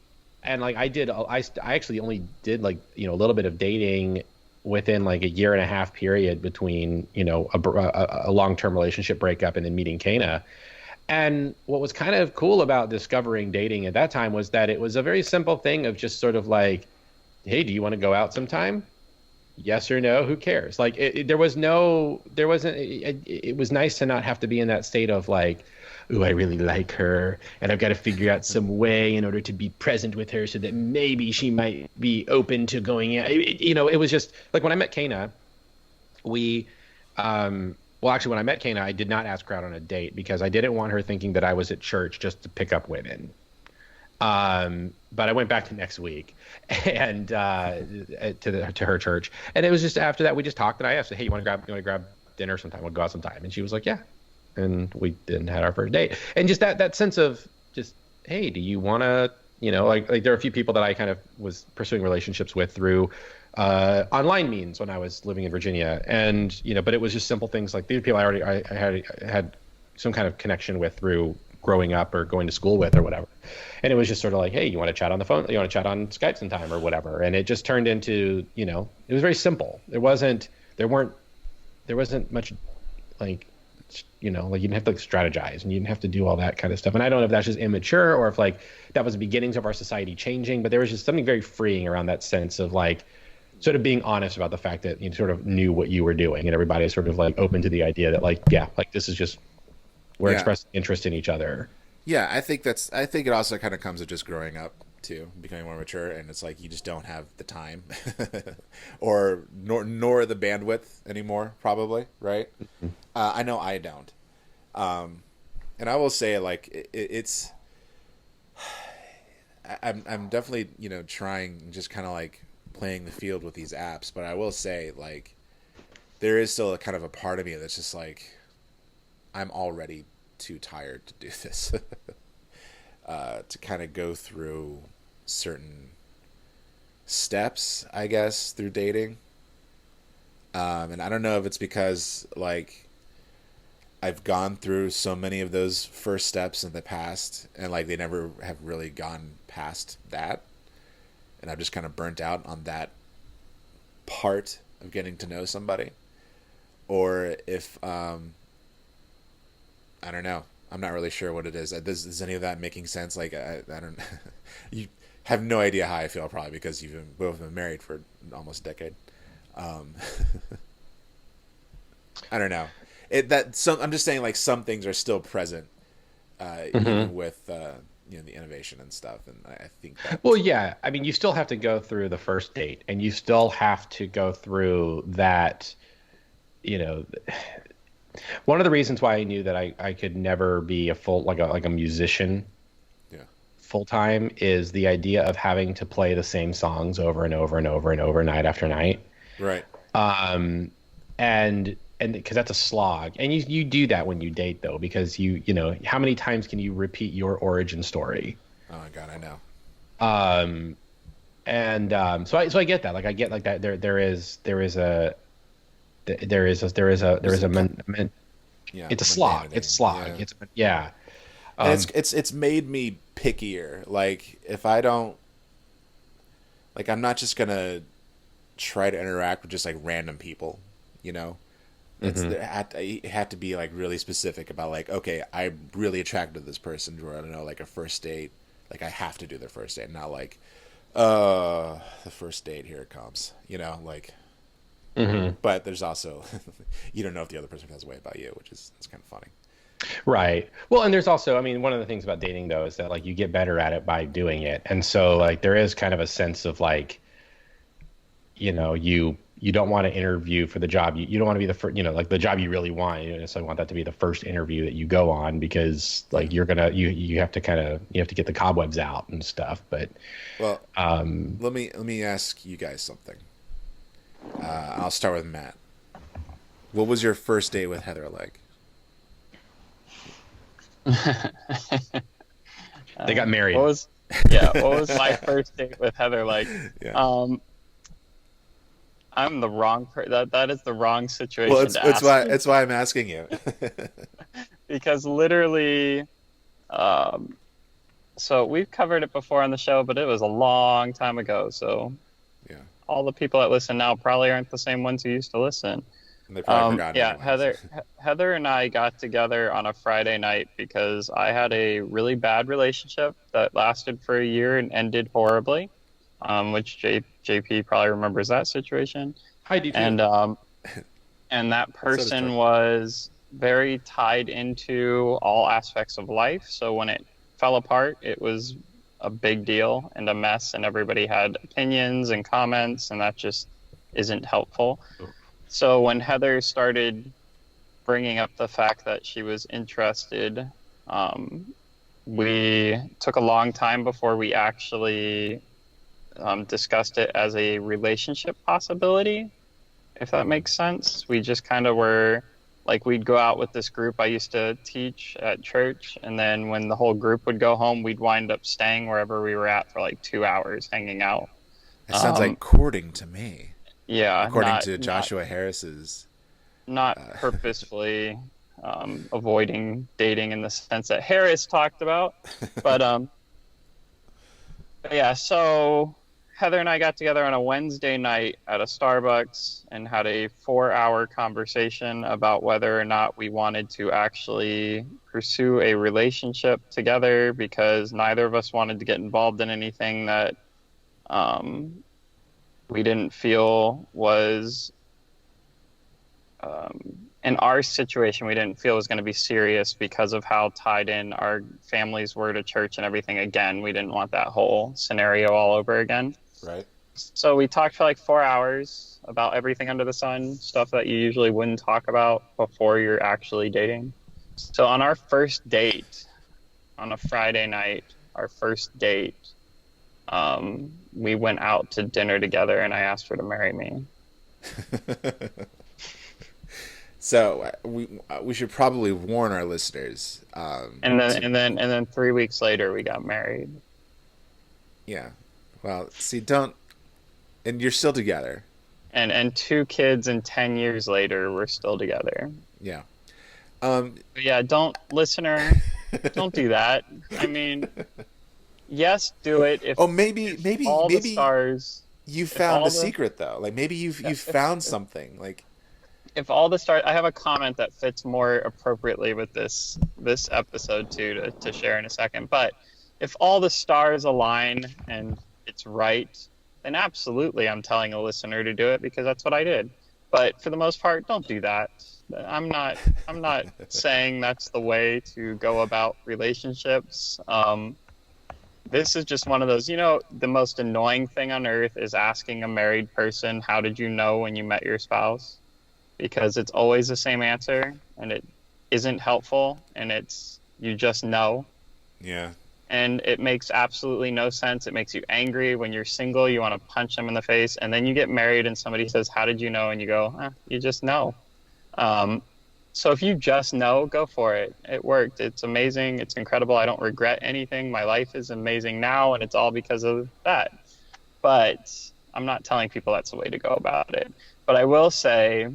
Speaker 1: and like I actually only did like a little bit of dating within like a year and a half period between a long-term relationship breakup and then meeting Kana. And what was kind of cool about discovering dating at that time was that it was a very simple thing of just sort of like, hey, do you want to go out sometime? Yes or no, who cares? Like there wasn't it was nice to not have to be in that state of like, ooh, I really like her and I've got to figure out some way in order to be present with her so that maybe she might be open to going out. It was just like when I met Kana, we well, actually, when I met Kana, I did not ask her out on a date because I didn't want her thinking that I was at church just to pick up women. But I went back the next week and to her church, and it was just after that we just talked, and I asked her, "Hey, you want to grab dinner sometime? We'll go out sometime." And she was like, "Yeah," and we then had our first date, and just that sense of just, "Hey, do you want to?" Like there are a few people that I kind of was pursuing relationships with through online means when I was living in Virginia, and but it was just simple things like these people I had some kind of connection with through growing up or going to school with or whatever. And it was just sort of like, hey, you want to chat on the phone? You want to chat on Skype sometime or whatever? And it just turned into, it was very simple. There wasn't much like, like you didn't have to like strategize and you didn't have to do all that kind of stuff. And I don't know if that's just immature or if like that was the beginnings of our society changing, but there was just something very freeing around that sense of like, sort of being honest about the fact that you sort of knew what you were doing and everybody is sort of like open to the idea that like, yeah, like this is just, we're
Speaker 2: Yeah.
Speaker 1: expressing interest in each other.
Speaker 2: Yeah, I think it also kind of comes with just growing up too, becoming more mature, and it's like you just don't have the time, or nor the bandwidth anymore, probably, right? I know I don't, and I will say like it's I'm definitely trying just kind of like playing the field with these apps, but I will say like there is still a kind of a part of me that's just like I'm already too tired to do this. To kind of go through certain steps, I guess, through dating. And I don't know if it's because like I've gone through so many of those first steps in the past, and like they never have really gone past that, and I'm just kind of burnt out on that part of getting to know somebody, or if I don't know. I'm not really sure what it is. Is any of that making sense? Like, I don't. You have no idea how I feel, probably because you've both been married for almost a decade. Um, I don't know. I'm just saying, like, some things are still present, even with the innovation and stuff. And I think that.
Speaker 1: Well, yeah. I mean, you still have to go through the first date, and you still have to go through that. You know, one of the reasons why I knew that I could never be a full like a musician
Speaker 2: Yeah.
Speaker 1: full time is the idea of having to play the same songs over and over and over and over night after night.
Speaker 2: Right.
Speaker 1: And because that's a slog, and you do that when you date though, because you know how many times can you repeat your origin story?
Speaker 2: Oh my God, I know.
Speaker 1: So I get that. Like I get like that. There is a
Speaker 2: Yeah.
Speaker 1: it's a slog.
Speaker 2: Humanity.
Speaker 1: It's a slog.
Speaker 2: Yeah.
Speaker 1: It's yeah.
Speaker 2: And it's made me pickier. Like, if I don't, like, I'm not just gonna try to interact with just like random people, you know. It had to be like really specific about, like, okay, I'm really attracted to this person, or I don't know, like a first date. Like, I have to do their first date, not like, the first date, here it comes, you know, like. But there's also, you don't know if the other person has a way about you, which is, it's kind of funny.
Speaker 1: Right. Well, and there's also, I mean, one of the things about dating though is that like you get better at it by doing it. And so like there is kind of a sense of like, you know, you don't want to interview for the job. You don't want to be the first, you know, like the job you really want. You don't necessarily want that to be the first interview that you go on, because like you have to get the cobwebs out and stuff. But
Speaker 2: Well, let me ask you guys something. I'll start with Matt. What was your first date with Heather like?
Speaker 1: They got married.
Speaker 3: What was my first date with Heather like?
Speaker 2: Yeah.
Speaker 3: I'm the wrong that is the wrong situation
Speaker 2: Well,
Speaker 3: to ask me.
Speaker 2: it's why I'm asking you.
Speaker 3: Because literally, so we've covered it before on the show, but it was a long time ago. So
Speaker 2: Yeah.
Speaker 3: all the people that listen now probably aren't the same ones who used to listen.
Speaker 2: And they probably forgot.
Speaker 3: Yeah,
Speaker 2: anyway.
Speaker 3: Heather and I got together on a Friday night because I had a really bad relationship that lasted for a year and ended horribly, which JP probably remembers that situation.
Speaker 1: I do too.
Speaker 3: And that person was very tied into all aspects of life. So when it fell apart, it was a big deal and a mess, and everybody had opinions and comments, and that just isn't helpful. So when Heather started bringing up the fact that she was interested, we took a long time before we actually discussed it as a relationship possibility, if that makes sense. We just kind of were like, we'd go out with this group I used to teach at church, and then when the whole group would go home, we'd wind up staying wherever we were at for like 2 hours hanging out.
Speaker 2: That sounds like courting to me.
Speaker 3: Yeah.
Speaker 2: According to Joshua Harris's.
Speaker 3: Not purposefully avoiding dating in the sense that Harris talked about. But yeah, so Heather and I got together on a Wednesday night at a Starbucks and had a 4-hour conversation about whether or not we wanted to actually pursue a relationship together, because neither of us wanted to get involved in anything that we didn't feel was, in our situation, we didn't feel was going to be serious because of how tied in our families were to church and everything. Again, we didn't want that whole scenario all over again.
Speaker 2: Right.
Speaker 3: So we talked for like 4 hours about everything under the sun, stuff that you usually wouldn't talk about before you're actually dating. So on our first date, on a Friday night, our first date, we went out to dinner together, and I asked her to marry me.
Speaker 2: So we should probably warn our listeners.
Speaker 3: And then 3 weeks later, we got married.
Speaker 2: Yeah. Well, see, and you're still together.
Speaker 3: And 2 kids, and 10 years later, we're still together.
Speaker 2: Yeah.
Speaker 3: Yeah, listener, don't do that. I mean, yes, do it if
Speaker 2: maybe
Speaker 3: the stars.
Speaker 2: You found a secret though. Like maybe you've found something. Like
Speaker 3: if all the stars. I have a comment that fits more appropriately with this episode too to share in a second. But if all the stars align and it's right, then absolutely I'm telling a listener to do it because that's what I did. But for the most part, don't do that. I'm not I'm not saying that's the way to go about relationships. This is just one of those, the most annoying thing on earth is asking a married person, how did you know when you met your spouse? Because it's always the same answer and it isn't helpful and it's you just know.
Speaker 2: Yeah.
Speaker 3: And it makes absolutely no sense. It makes you angry. When you're single, you want to punch them in the face. And then you get married and somebody says, how did you know? And you go, you just know. Um, so if you just know, go for it. It worked. It's amazing. It's incredible. I don't regret anything. My life is amazing now, and it's all because of that. But I'm not telling people that's the way to go about it. But I will say,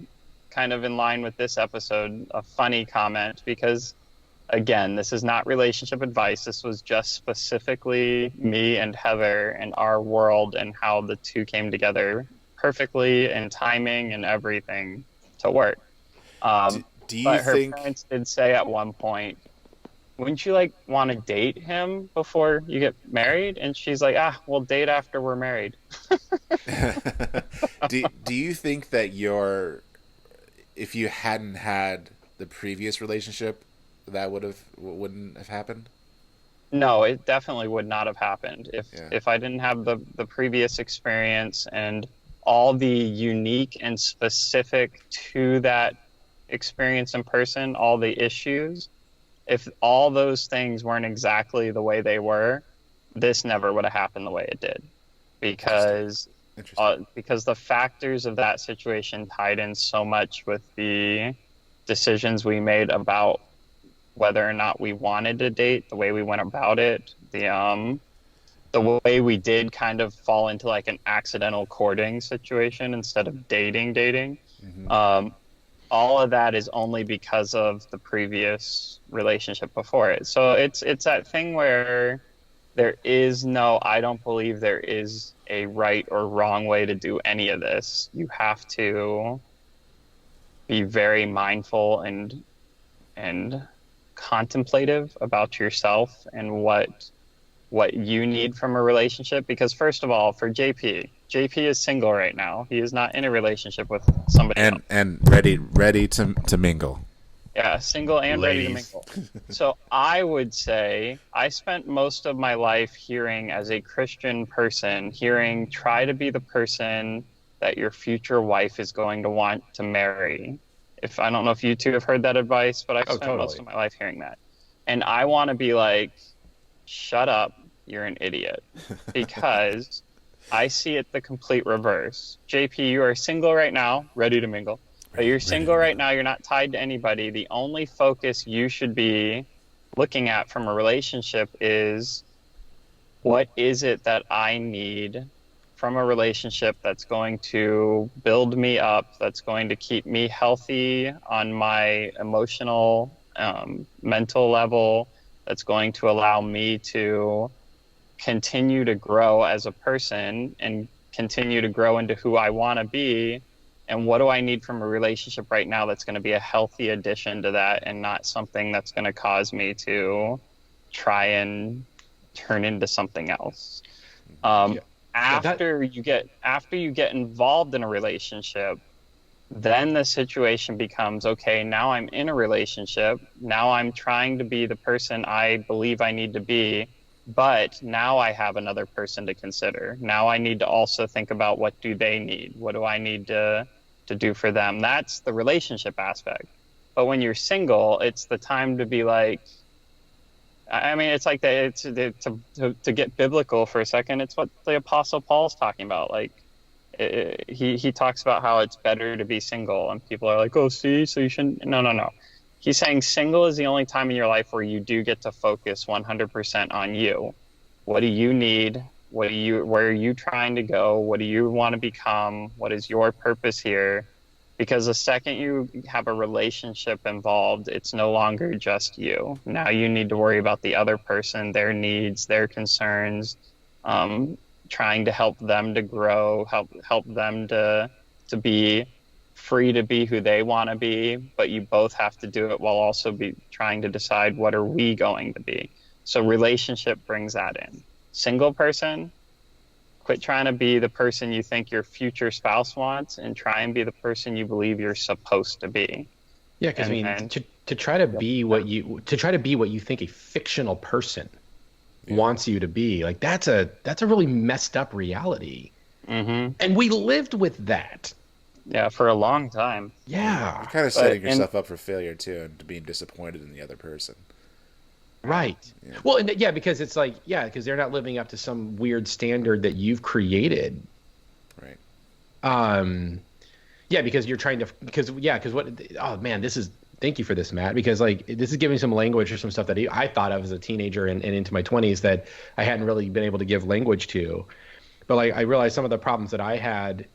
Speaker 3: kind of in line with this episode, a funny comment, because again, this is not relationship advice. This was just specifically me and Heather and our world and how the two came together perfectly and timing and everything to work.
Speaker 2: Do you
Speaker 3: But her
Speaker 2: think
Speaker 3: parents did say at one point, wouldn't you like want to date him before you get married? And she's like, we'll date after we're married.
Speaker 2: do you think that if you hadn't had the previous relationship, that wouldn't have happened?
Speaker 3: No, it definitely would not have happened
Speaker 2: Yeah.
Speaker 3: if I didn't have the previous experience and all the unique and specific to that experience in person, all the issues. If all those things weren't exactly the way they were, this never would have happened the way it did, because because the factors of that situation tied in so much with the decisions we made about whether or not we wanted to date, the way we went about it, the way we did kind of fall into like an accidental courting situation instead of dating.
Speaker 2: Mm-hmm.
Speaker 3: All of that is only because of the previous relationship before it. So it's that thing where I don't believe there is a right or wrong way to do any of this. You have to be very mindful and contemplative about yourself and what you need from a relationship. Because first of all, for JP is single right now. He is not in a relationship with somebody else.
Speaker 2: And ready to mingle.
Speaker 3: Yeah, single and ready to mingle. So I would say I spent most of my life hearing, as a Christian person, try to be the person that your future wife is going to want to marry. I don't know if you two have heard that advice, but I've spent
Speaker 1: totally.
Speaker 3: most of my life hearing that. And I want to be like, shut up, you're an idiot. Because I see it the complete reverse. JP, you are single right now, ready to mingle. But you're single right now, you're not tied to anybody. The only focus you should be looking at from a relationship is, what is it that I need from a relationship that's going to build me up, that's going to keep me healthy on my emotional, mental level, that's going to allow me to continue to grow as a person and continue to grow into who I want to be. And what do I need from a relationship right now that's going to be a healthy addition to that and not something that's going to cause me to try and turn into something else. After you get involved in a relationship, then the situation becomes, okay, now I'm in a relationship. Now I'm trying to be the person I believe I need to be, but now I have another person to consider. Now I need to also think about, what do they need? What do I need to do for them? That's the relationship aspect. But when you're single, it's the time to be like, I mean, it's like to get biblical for a second. It's what the Apostle Paul's talking about. Like, he talks about how it's better to be single, and people are like, oh, see, so you shouldn't. No. He's saying single is the only time in your life where you do get to focus 100% on you. What do you need? Where are you trying to go? What do you want to become? What is your purpose here? Because the second you have a relationship involved, it's no longer just you. Now you need to worry about the other person, their needs, their concerns, trying to help them to grow, help them to be free to be who they want to be. But you both have to do it while also be trying to decide, what are we going to be? So relationship brings that in. Single person, Quit trying to be the person you think your future spouse wants and try and be the person you believe you're supposed to be.
Speaker 1: Yeah, because I
Speaker 3: And
Speaker 1: mean,
Speaker 3: then,
Speaker 1: to try to be what you think a fictional person
Speaker 2: Yeah.
Speaker 1: wants you to be, like that's a really messed up reality.
Speaker 3: hmm
Speaker 1: And we lived with that.
Speaker 3: yeah, for a long time.
Speaker 1: Yeah,
Speaker 2: You're kind of
Speaker 3: But
Speaker 2: setting
Speaker 3: and
Speaker 2: yourself up for failure too, and to being disappointed in the other person.
Speaker 1: right.
Speaker 2: Yeah.
Speaker 1: Well, and yeah, because it's like, yeah, because they're not living up to some weird standard that you've created.
Speaker 2: Right.
Speaker 1: Um, yeah, because you're trying to, because what, oh man, thank you for this, Matt, because like this is giving some language or some stuff that I thought of as a teenager and into my 20s that I hadn't really been able to give language to. But like I realized some of the problems that I had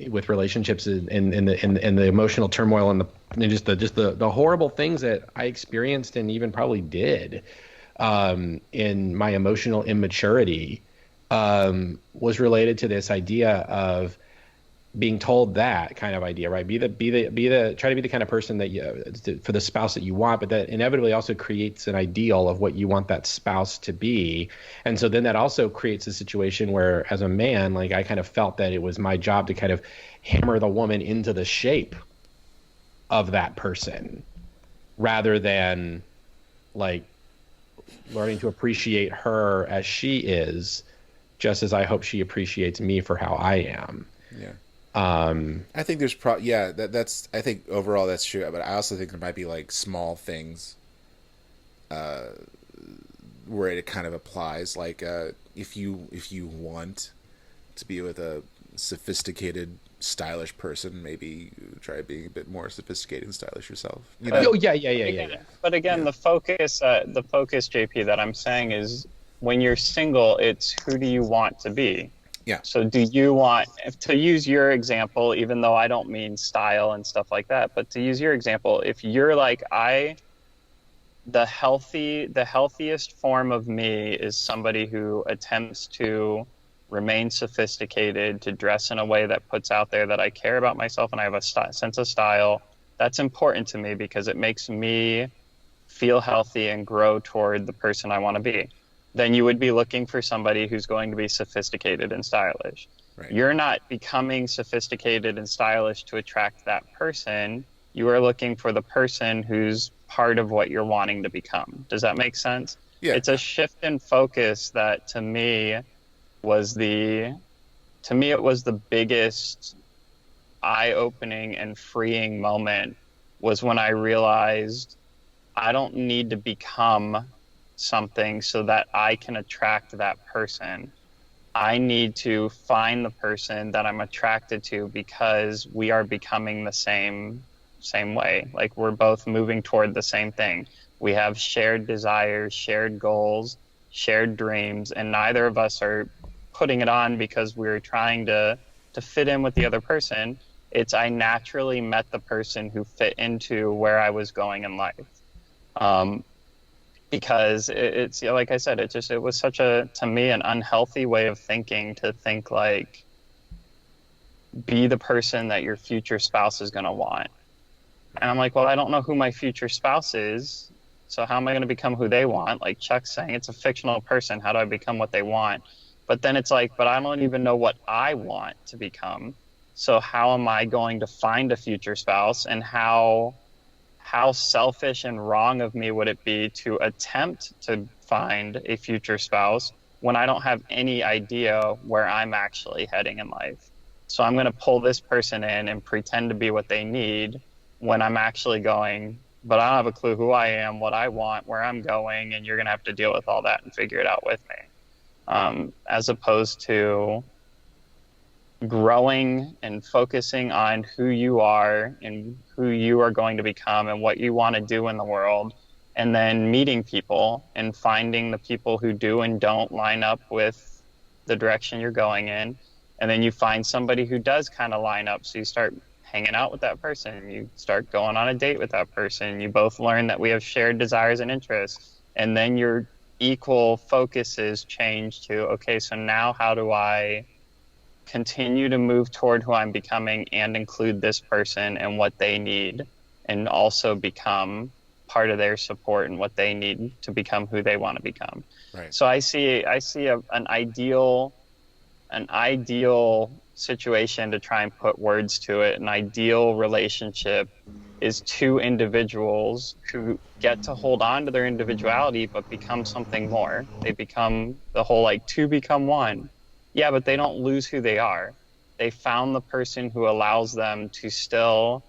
Speaker 1: with relationships and the emotional turmoil and just the horrible things that I experienced and even probably did in my emotional immaturity was related to this idea of being told that kind of idea, right? Try to be the kind of person that for the spouse that you want, but that inevitably also creates an ideal of what you want that spouse to be. And so then that also creates a situation where, as a man, like I kind of felt that it was my job to kind of hammer the woman into the shape of that person rather than like learning to appreciate her as she is, just as I hope she appreciates me for how I am.
Speaker 2: Yeah.
Speaker 1: Um,
Speaker 2: I think there's that's I think overall that's true, but I also think there might be like small things where it kind of applies, like if you want to be with a sophisticated, stylish person, maybe try being a bit more sophisticated and stylish yourself. You know?
Speaker 1: oh yeah.
Speaker 3: But again,
Speaker 2: Yeah.
Speaker 3: the focus, JP, that I'm saying is when you're single, it's who do you want to be?
Speaker 2: Yeah.
Speaker 3: So do you want, to use your example, even though I don't mean style and stuff like that, but to use your example, if you're like, the healthiest form of me is somebody who attempts to remain sophisticated, to dress in a way that puts out there that I care about myself and I have a sense of style. That's important to me because it makes me feel healthy and grow toward the person I want to be. Then you would be looking for somebody who's going to be sophisticated and stylish.
Speaker 2: Right.
Speaker 3: You're not becoming sophisticated and stylish to attract that person. You are looking for the person who's part of what you're wanting to become. Does that make sense?
Speaker 2: Yeah.
Speaker 3: It's a shift in focus that to me it was the biggest eye-opening and freeing moment was when I realized I don't need to become something so that I can attract that person. I need to find the person that I'm attracted to because we are becoming the same way. Like we're both moving toward the same thing. We have shared desires, shared goals, shared dreams, and neither of us are putting it on because we're trying to fit in with the other person. It's I naturally met the person who fit into where I was going in life. Because it's like I said, it was such to me, an unhealthy way of thinking to think like, be the person that your future spouse is going to want. And I'm like, well, I don't know who my future spouse is. So how am I going to become who they want? Like Chuck's saying, it's a fictional person. How do I become what they want? But then it's like, but I don't even know what I want to become. So how am I going to find a future spouse, and how selfish and wrong of me would it be to attempt to find a future spouse when I don't have any idea where I'm actually heading in life? So I'm going to pull this person in and pretend to be what they need when I'm actually going, but I don't have a clue who I am, what I want, where I'm going, and you're going to have to deal with all that and figure it out with me. As opposed to growing and focusing on who you are and who you are going to become and what you want to do in the world, and then meeting people and finding the people who do and don't line up with the direction you're going in. And then you find somebody who does kind of line up. So you start hanging out with that person. You start going on a date with that person. You both learn that we have shared desires and interests. And then your equal focuses change to, okay, so now how do I continue to move toward who I'm becoming and include this person and what they need, and also become part of their support and what they need to become who they want to become.
Speaker 2: Right.
Speaker 3: So I see an ideal an ideal situation to try and put words to it, an ideal relationship is two individuals who get to hold on to their individuality but become something more. They become the whole like two become one. Yeah, but they don't lose who they are. They found the person who allows them to still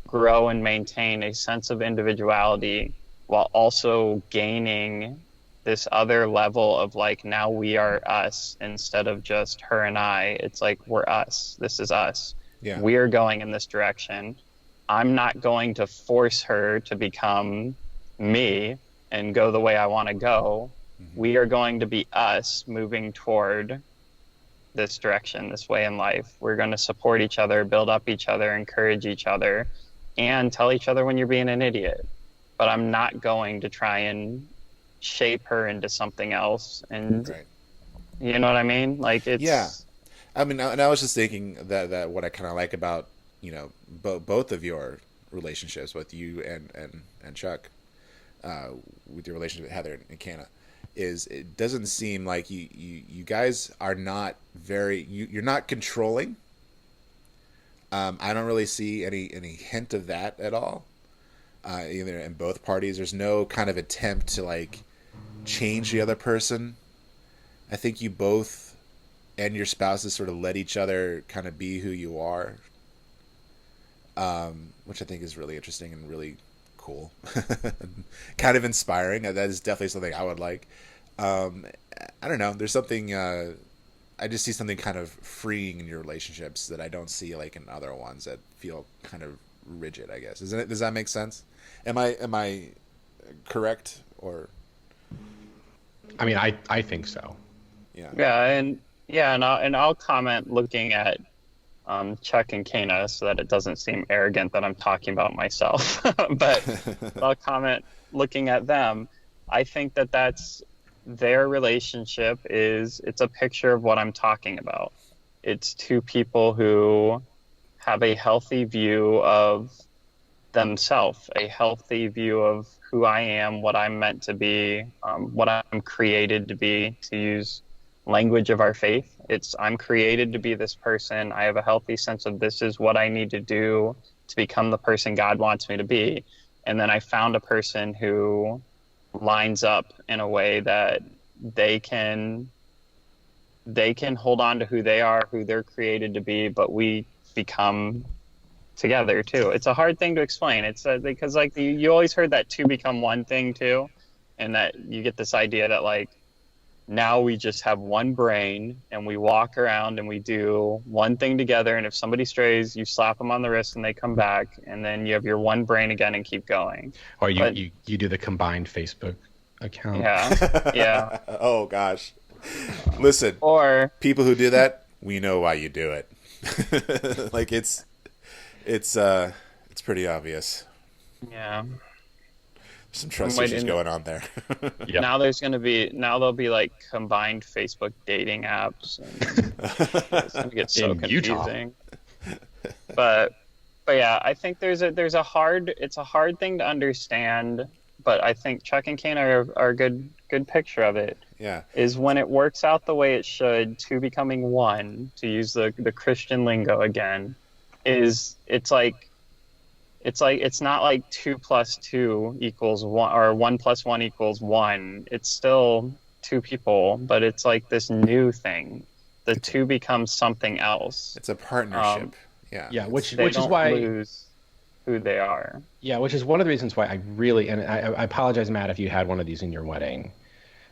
Speaker 3: grow and maintain a sense of individuality while also gaining this other level of like, now we are us instead of just her and I. It's like, we're us. This is us.
Speaker 2: Yeah.
Speaker 3: We are going in this direction. I'm not going to force her to become me and go the way I want to go. We are going to be us moving toward this direction, this way in life. We're going to support each other, build up each other, encourage each other, and tell each other when you're being an idiot. But I'm not going to try and shape her into something else. And
Speaker 2: Right.
Speaker 3: you know what I mean? Like, it's...
Speaker 2: Yeah. I mean, and I was just thinking that what I kind of like about, both of your relationships with you and Chuck, with your relationship with Heather and Canna, is it doesn't seem like you guys are not you're not controlling. I don't really see any hint of that at all. Either in both parties, there's no kind of attempt to like change the other person. I think you both and your spouses sort of let each other kind of be who you are, which I think is really interesting and really cool. Kind of inspiring. That is definitely something I would like. I don't know. There's something, I just see something kind of freeing in your relationships that I don't see like in other ones that feel kind of rigid, I guess. Does that make sense? Am I correct or?
Speaker 1: I mean, I think so.
Speaker 2: Yeah.
Speaker 3: And I'll comment looking at Chuck and Kana so that it doesn't seem arrogant that I'm talking about myself. But I'll comment looking at them. I think that that's their relationship it's a picture of what I'm talking about. It's two people who have a healthy view of themselves, a healthy view of who I am, what I'm meant to be, what I'm created to be, to use language of our faith. I'm created to be this person. I have a healthy sense of this is what I need to do to become the person God wants me to be. And then I found a person who lines up in a way that they can hold on to who they are, who they're created to be, but we become together too. It's a hard thing to explain. It's because like you always heard that two become one thing too, and that you get this idea that like now we just have one brain and we walk around and we do one thing together, and if somebody strays, you slap them on the wrist and they come back, and then you have your one brain again and keep going.
Speaker 1: Or you do the combined Facebook account.
Speaker 3: Yeah.
Speaker 2: Oh gosh. Listen,
Speaker 3: Or
Speaker 2: people who do that, we know why you do it. Like it's pretty obvious.
Speaker 3: yeah.
Speaker 2: There's some trust issues going on there.
Speaker 1: Yep.
Speaker 3: Now there'll be like combined Facebook dating apps, and it's gonna get so
Speaker 1: In Utah.
Speaker 3: confusing. But yeah, I think it's a hard thing to understand, but I think Chuck and Kane are a good picture of it.
Speaker 2: Yeah.
Speaker 3: Is when it works out the way it should, two becoming one, to use the Christian lingo again, it's not like 2 + 2 = 1 or 1 + 1 = 1. It's still two people, but it's like this new thing. The two becomes something else.
Speaker 2: It's a partnership.
Speaker 1: Yeah, which
Speaker 3: They
Speaker 1: is
Speaker 3: don't
Speaker 1: why
Speaker 3: lose who they are.
Speaker 1: Yeah, which is one of the reasons why I really, and I apologize, Matt, if you had one of these in your wedding,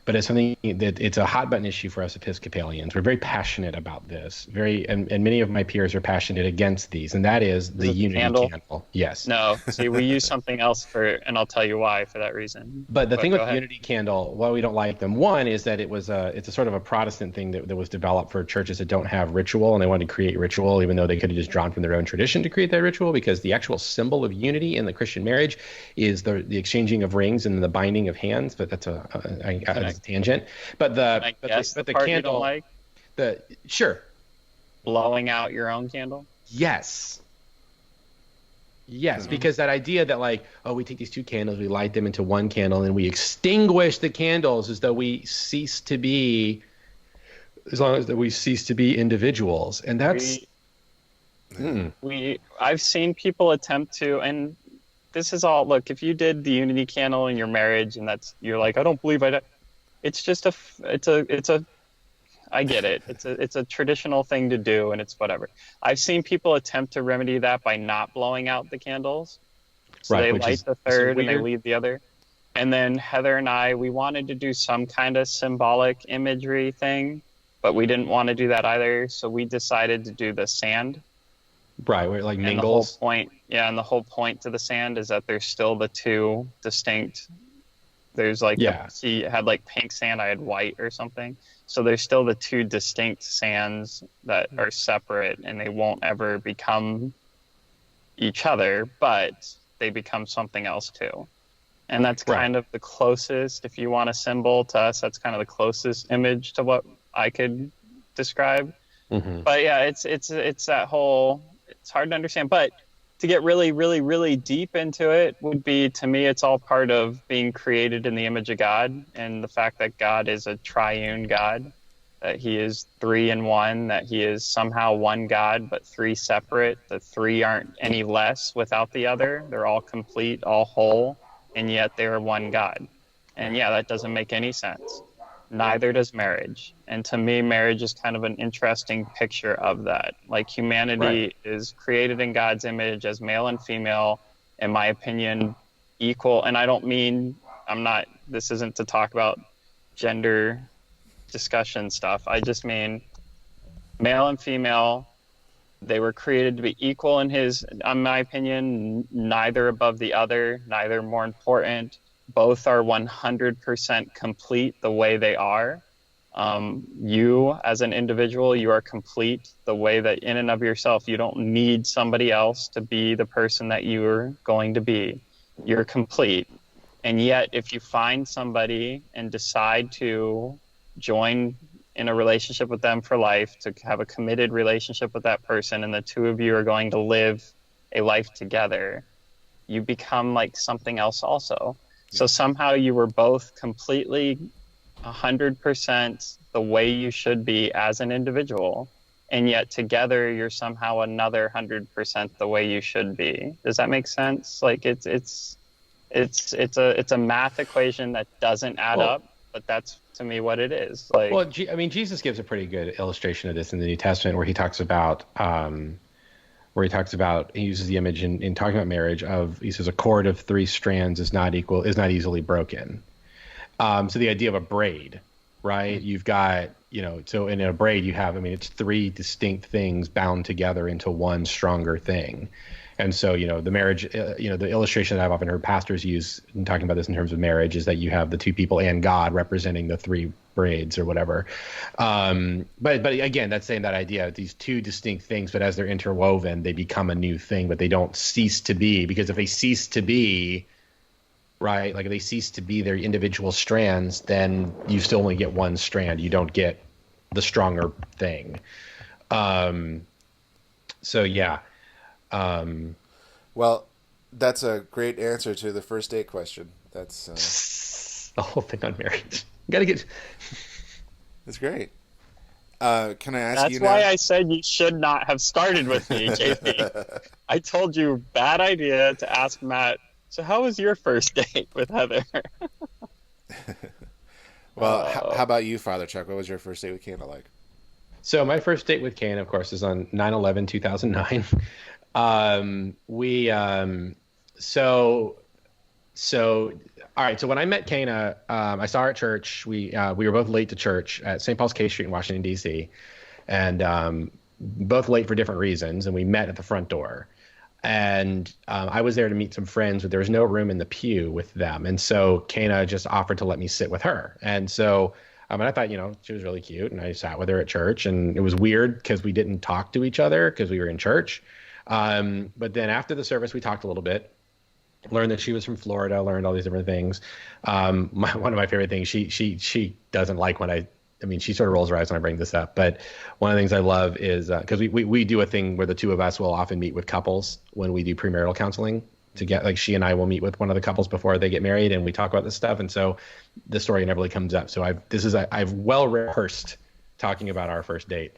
Speaker 1: but it's something that it's a hot button issue for us Episcopalians. We're very passionate about this. And many of my peers are passionate against these, and that is the unity candle. Yes.
Speaker 3: No, see, we use something else and I'll tell you why for that reason.
Speaker 1: But the thing with the unity candle, why we don't like them, one is that it's a sort of a Protestant thing that was developed for churches that don't have ritual, and they wanted to create ritual, even though they could have just drawn from their own tradition to create that ritual, because the actual symbol of unity in the Christian marriage is the exchanging of rings and the binding of hands. But that's a tangent. But the
Speaker 3: part
Speaker 1: candle,
Speaker 3: you don't like?
Speaker 1: Sure.
Speaker 3: Blowing out your own candle?
Speaker 1: Yes, because that idea that like, oh, we take these two candles, we light them into one candle, and we extinguish the candles as though we cease to be as long as that we cease to be individuals, and that's
Speaker 3: I've seen people attempt to, and this is all, look, if you did the unity candle in your marriage and you're like, I don't believe it's just I get it. It's a traditional thing to do, and it's whatever. I've seen people attempt to remedy that by not blowing out the candles. So they light the third and they leave the other. And then Heather and I, we wanted to do some kind of symbolic imagery thing, but we didn't want to do that either. So we decided to do the sand.
Speaker 1: Right, where it like mingles.
Speaker 3: And the whole point, and the whole point to the sand is that there's still the two distinct. There's like she had like pink sand, I had white or something. So there's still the two distinct sands that are separate, and they won't ever become each other, but they become something else too. And that's kind of the closest, if you want a symbol to us, that's kind of the closest image to what I could describe. Mm-hmm. But yeah, it's that whole, it's hard to understand, but to get really, really, really deep into it would be, to me, it's all part of being created in the image of God, and the fact that God is a triune God, that he is three in one, that he is somehow one God, but three separate. The three aren't any less without the other. They're all complete, all whole, and yet they're one God. And yeah, that doesn't make any sense. Neither does marriage. And to me, marriage is kind of an interesting picture of that. Like, humanity is created in God's image as male and female, in my opinion, equal. And I don't mean, this isn't to talk about gender discussion stuff. I just mean male and female, they were created to be equal in my opinion, neither above the other, neither more important. Both are 100% complete the way they are. You, as an individual, you are complete the way that in and of yourself, you don't need somebody else to be the person that you're going to be. You're complete. And yet, if you find somebody and decide to join in a relationship with them for life, to have a committed relationship with that person, and the two of you are going to live a life together, you become like something else also. So somehow you were both completely 100% the way you should be as an individual, and yet together you're somehow another 100% the way you should be. Does that make sense? Like it's a math equation that doesn't add up, but that's to me what it is. Like,
Speaker 1: well, Jesus gives a pretty good illustration of this in the New Testament, where he talks about he uses the image in talking about marriage he says a cord of three strands is not easily broken. So the idea of a braid, right? Mm-hmm. You've got, so in a braid you have, it's three distinct things bound together into one stronger thing. And so, the marriage, the illustration that I've often heard pastors use in talking about this in terms of marriage is that you have the two people and God representing the three braids or whatever. But again, that's saying that idea of these two distinct things, but as they're interwoven, they become a new thing, but they don't cease to be, because if they cease to be, right, like if they cease to be their individual strands, then you still only get one strand. You don't get the stronger thing. So yeah.
Speaker 2: Well, that's a great answer to the first date question. That's
Speaker 1: the whole thing on marriage. You gotta get.
Speaker 2: That's great. Can I ask you?
Speaker 3: That's why I said you should not have started with me, JP. I told you, bad idea to ask Matt. So how was your first date with Heather?
Speaker 2: Well, how about you, Father Chuck? What was your first date with Kana like?
Speaker 1: So my first date with Kana, of course, is on 9/11/2009. All right. So when I met Kana, I saw her at church. We were both late to church at St. Paul's K Street in Washington, D.C., and both late for different reasons. And we met at the front door. And I was there to meet some friends, but there was no room in the pew with them. And so Kana just offered to let me sit with her. And so and I thought, she was really cute. And I sat with her at church. And it was weird because we didn't talk to each other because we were in church. But then after the service, we talked a little bit. Learned that she was from Florida, learned all these different things. One of my favorite things, she doesn't like when she sort of rolls her eyes when I bring this up. But one of the things I love is because we do a thing where the two of us will often meet with couples when we do premarital counseling to get, like, she and I will meet with one of the couples before they get married, and we talk about this stuff. And so the story inevitably comes up. So I've well rehearsed talking about our first date,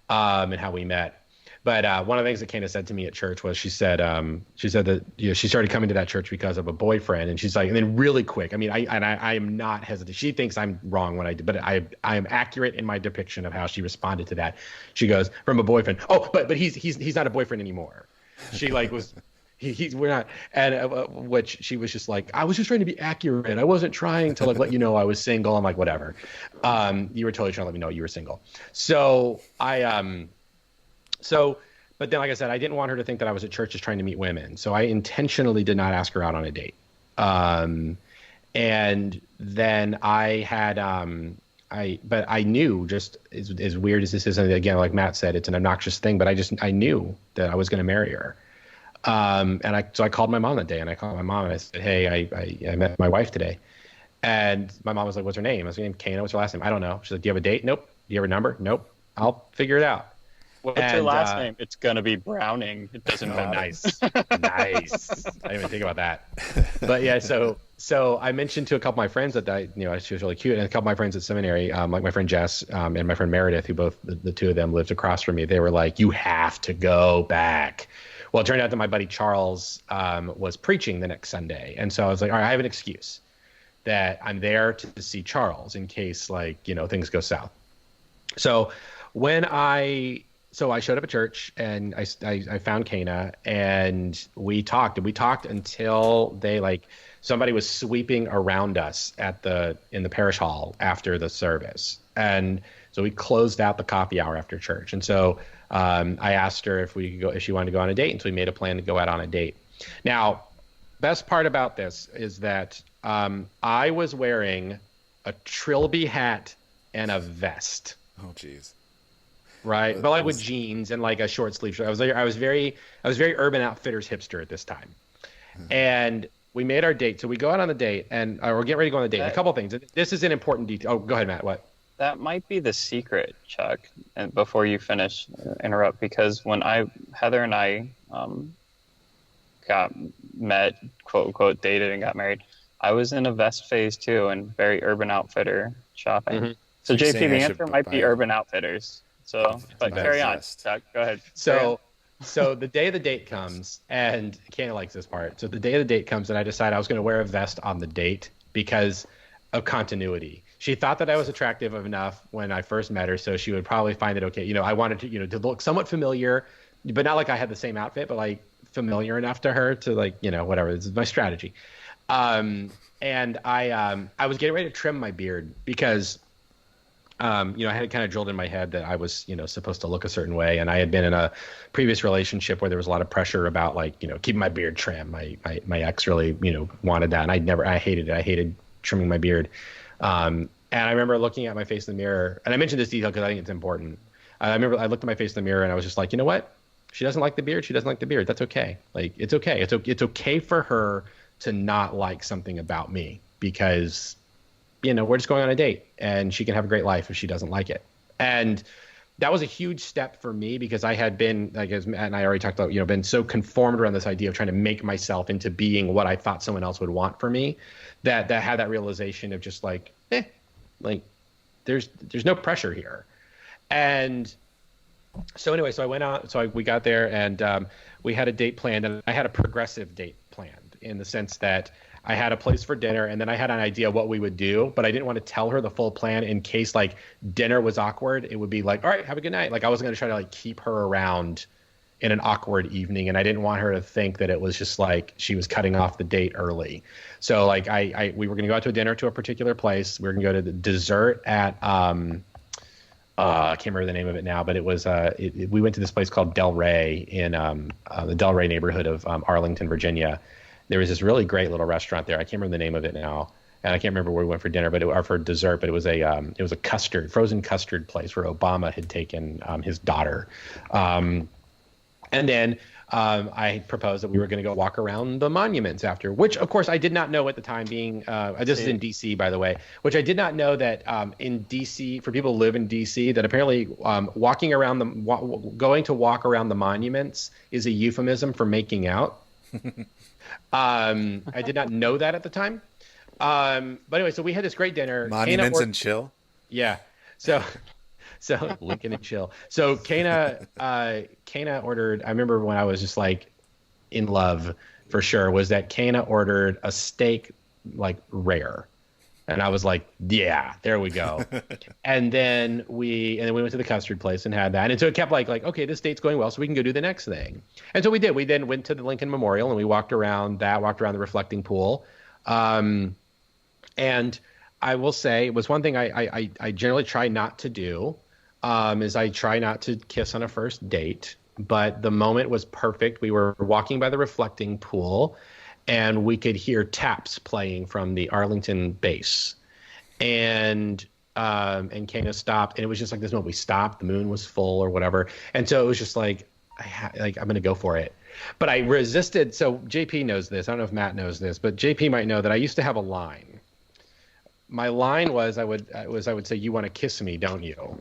Speaker 1: and how we met. But one of the things that Kana said to me at church was she said that she started coming to that church because of a boyfriend, and she's like, and then really quick. I mean, I am not hesitant. She thinks I'm wrong when I do, but I am accurate in my depiction of how she responded to that. She goes, from a boyfriend. Oh, but he's not a boyfriend anymore. She like was. We're not, and which she was just like, I was just trying to be accurate. I wasn't trying to like let you know I was single. I'm like, whatever. You were totally trying to let me know you were single. So but then, like I said, I didn't want her to think that I was at church just trying to meet women. So I intentionally did not ask her out on a date. And then I had, but I knew, just as weird as this is, and again, like Matt said, it's an obnoxious thing, but I knew that I was going to marry her. So I called my mom that day, and I called my mom and I said, hey, I met my wife today. And my mom was like, what's her name? I was like, Kana. What's her last name? I don't know. She's like, do you have a date? Nope. Do you have a number? Nope. I'll figure it out.
Speaker 3: What's your last name? It's gonna be Browning. It doesn't matter.
Speaker 1: Nice. Nice. I didn't even think about that. But yeah, so I mentioned to a couple of my friends that she was really cute, and a couple of my friends at seminary, like my friend Jess, and my friend Meredith, who both the two of them lived across from me. They were like, you have to go back. Well, it turned out that my buddy Charles was preaching the next Sunday, and so I was like, all right, I have an excuse that I'm there to see Charles in case things go south. So I showed up at church, and I found Kana, and we talked until somebody was sweeping around us in the parish hall after the service. And so we closed out the coffee hour after church. And so I asked her if she wanted to go on a date. And so we made a plan to go out on a date. Now, best part about this is that I was wearing a trilby hat and a vest.
Speaker 2: Oh, geez.
Speaker 1: Right, but with jeans and a short sleeve shirt. I was very Urban Outfitters hipster at this time, and we made our date. So we go out on the date, and we're getting ready to go on the date. A couple of things. This is an important detail. Oh, go ahead, Matt. What?
Speaker 3: That might be the secret, Chuck. And before you finish, interrupt, because when Heather and I got met, quote unquote, dated and got married, I was in a vest phase too, and very Urban Outfitter shopping. Mm-hmm. So JP, the answer might be Urban Outfitters. So, but carry on, Chuck. Go ahead.
Speaker 1: So the day of the date comes, and Kana likes this part. So the day of the date comes, and I decided I was going to wear a vest on the date because of continuity. She thought that I was attractive enough when I first met her, so she would probably find it okay. I wanted to look somewhat familiar, but not like I had the same outfit, but familiar enough to her to whatever. This is my strategy. And I was getting ready to trim my beard because I had it kind of drilled in my head that I was, supposed to look a certain way. And I had been in a previous relationship where there was a lot of pressure about keeping my beard trim. My ex really, wanted that. And I hated it. I hated trimming my beard. And I remember looking at my face in the mirror, and I mentioned this detail because I think it's important. I remember I looked at my face in the mirror and I was just like, you know what? She doesn't like the beard. She doesn't like the beard. That's okay. It's okay. It's okay for her to not like something about me because we're just going on a date, and she can have a great life if she doesn't like it. And that was a huge step for me because I had been, as Matt and I already talked about, been so conformed around this idea of trying to make myself into being what I thought someone else would want for me, that had that realization of just there's no pressure here. And so anyway, so I went out, we got there, and we had a date planned, and I had a progressive date planned in the sense that I had a place for dinner, and then I had an idea what we would do, but I didn't want to tell her the full plan in case dinner was awkward. It would be all right, have a good night. I wasn't going to try to keep her around in an awkward evening, and I didn't want her to think that it was just she was cutting off the date early. So we were going to go out to a dinner to a particular place. We were going to go to the dessert at I can't remember the name of it now, but it was we went to this place called Del Rey in the Del Rey neighborhood of Arlington, Virginia. There was this really great little restaurant there. I can't remember the name of it now, and I can't remember where we went for dinner, or for dessert. But it was a frozen custard place where Obama had taken his daughter, and then I proposed that we were going to go walk around the monuments after. Which, of course, I did not know at the time. This is in D.C., by the way, which I did not know that in D.C. for people who live in D.C. that apparently going to walk around the monuments is a euphemism for making out. I did not know that at the time. But anyway, so we had this great dinner.
Speaker 2: Monuments and chill.
Speaker 1: Yeah. So So Lincoln and chill. So Kana ordered. I remember when I was just like in love for sure. Was that Kana ordered a steak like rare, and I was like, yeah, there we go. And then we went to the custard place and had that. And so it kept like okay, this date's going well, so we can go do the next thing. And so we did. We then went to the Lincoln Memorial and we walked around the reflecting pool. And I will say it was one thing I generally try not to do, is I try not to kiss on a first date. But the moment was perfect. We were walking by the reflecting pool, and we could hear taps playing from the Arlington base, and Kana stopped, and it was just like this moment. We stopped. The moon was full or whatever, and so it was just like I'm gonna go for it. But I resisted. So JP knows this. I don't know if Matt knows this, but JP might know that I used to have a line. My line was I would say, "You want to kiss me, don't you?"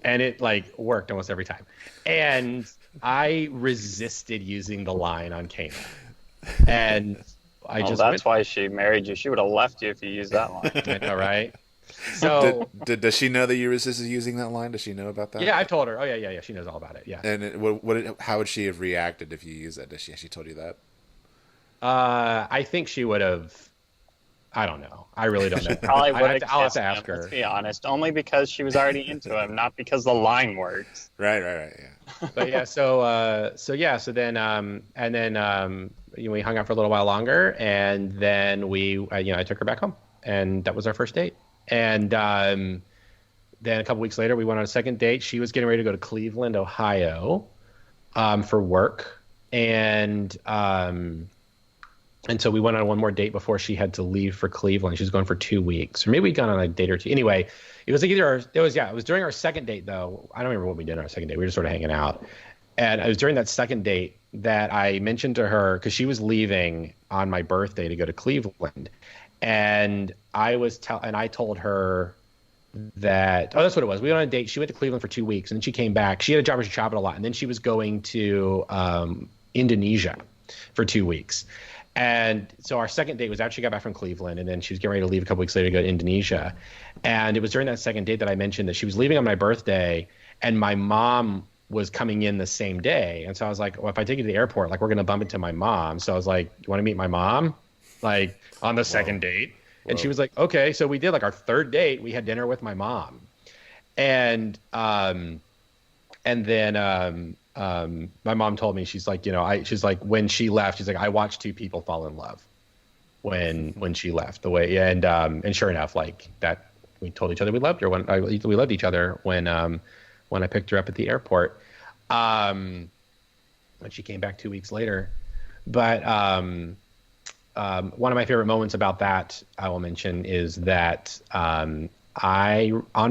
Speaker 1: And it like worked almost every time. And I resisted using the line on Kana, and
Speaker 3: that's why she married you. She would have left you if you used that line.
Speaker 1: I know, right? So
Speaker 2: does she know that you resisted using that line? Does she know about that?
Speaker 1: Yeah, I've told her. Oh yeah. She knows all about it. Yeah.
Speaker 2: And how would she have reacted if you used that? Has she told you that?
Speaker 1: I think she would have. I don't know. I really don't know.
Speaker 3: Probably would have.
Speaker 1: I'll have to ask her.
Speaker 3: Let's be honest. Only because she was already into him, not because the line works.
Speaker 2: Right. Yeah.
Speaker 1: But yeah. So then we hung out for a little while longer, and then I took her back home, and that was our first date. And then a couple weeks later, we went on a second date. She was getting ready to go to Cleveland, Ohio, for work, and so we went on one more date before she had to leave for Cleveland. She was going for 2 weeks, or maybe we'd gone on a date or two. Anyway, it was like it was during our second date though. I don't remember what we did on our second date. We were just sort of hanging out, and it was during that second date that I mentioned to her, because she was leaving on my birthday to go to Cleveland, and I told her that that's what it was. We went on a date. She went to Cleveland for 2 weeks, and then she came back. She had a job where she traveled a lot, and then she was going to Indonesia for 2 weeks. And so our second date was after she got back from Cleveland, and then she was getting ready to leave a couple weeks later to go to Indonesia. And it was during that second date that I mentioned that she was leaving on my birthday, and my mom was coming in the same day. And so I was like, well, if I take you to the airport, like, we're going to bump into my mom. So I was like, you want to meet my mom? Like, on the second date? And she was like, okay. So we did, like, our third date. We had dinner with my mom. And then my mom told me, she's like, she's like, when she left, she's like, I watched two people fall in love when she left the way. And sure enough, like, that, we told each other we loved her we loved each other when I picked her up at the airport, when she came back 2 weeks later. But one of my favorite moments about that, I will mention, is that on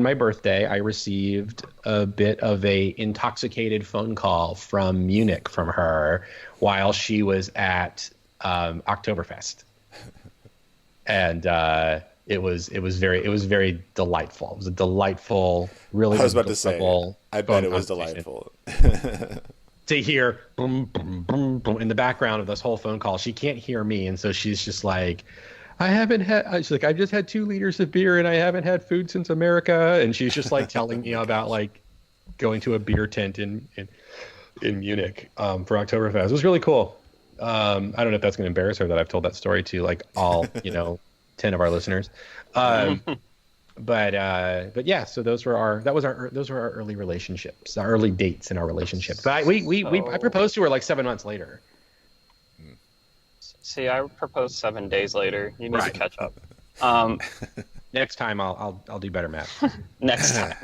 Speaker 1: my birthday, I received a bit of a intoxicated phone call from Munich from her while she was at Oktoberfest, and it was very delightful. It was a delightful, really.
Speaker 2: I was about to say, I bet it was delightful
Speaker 1: to hear boom, boom, boom, boom in the background of this whole phone call. She can't hear me, and so she's just like, she's like, I've just had 2 liters of beer and I haven't had food since America. And she's just like telling me about like going to a beer tent in Munich for Oktoberfest. It was really cool. I don't know if that's going to embarrass her that I've told that story to like all, 10 of our listeners. But yeah, so those were our early relationships, our early dates in our relationship. But I proposed to her like 7 months later.
Speaker 3: See, I proposed 7 days later. You need to catch up.
Speaker 1: Next time I'll do better, Matt.
Speaker 3: Next time.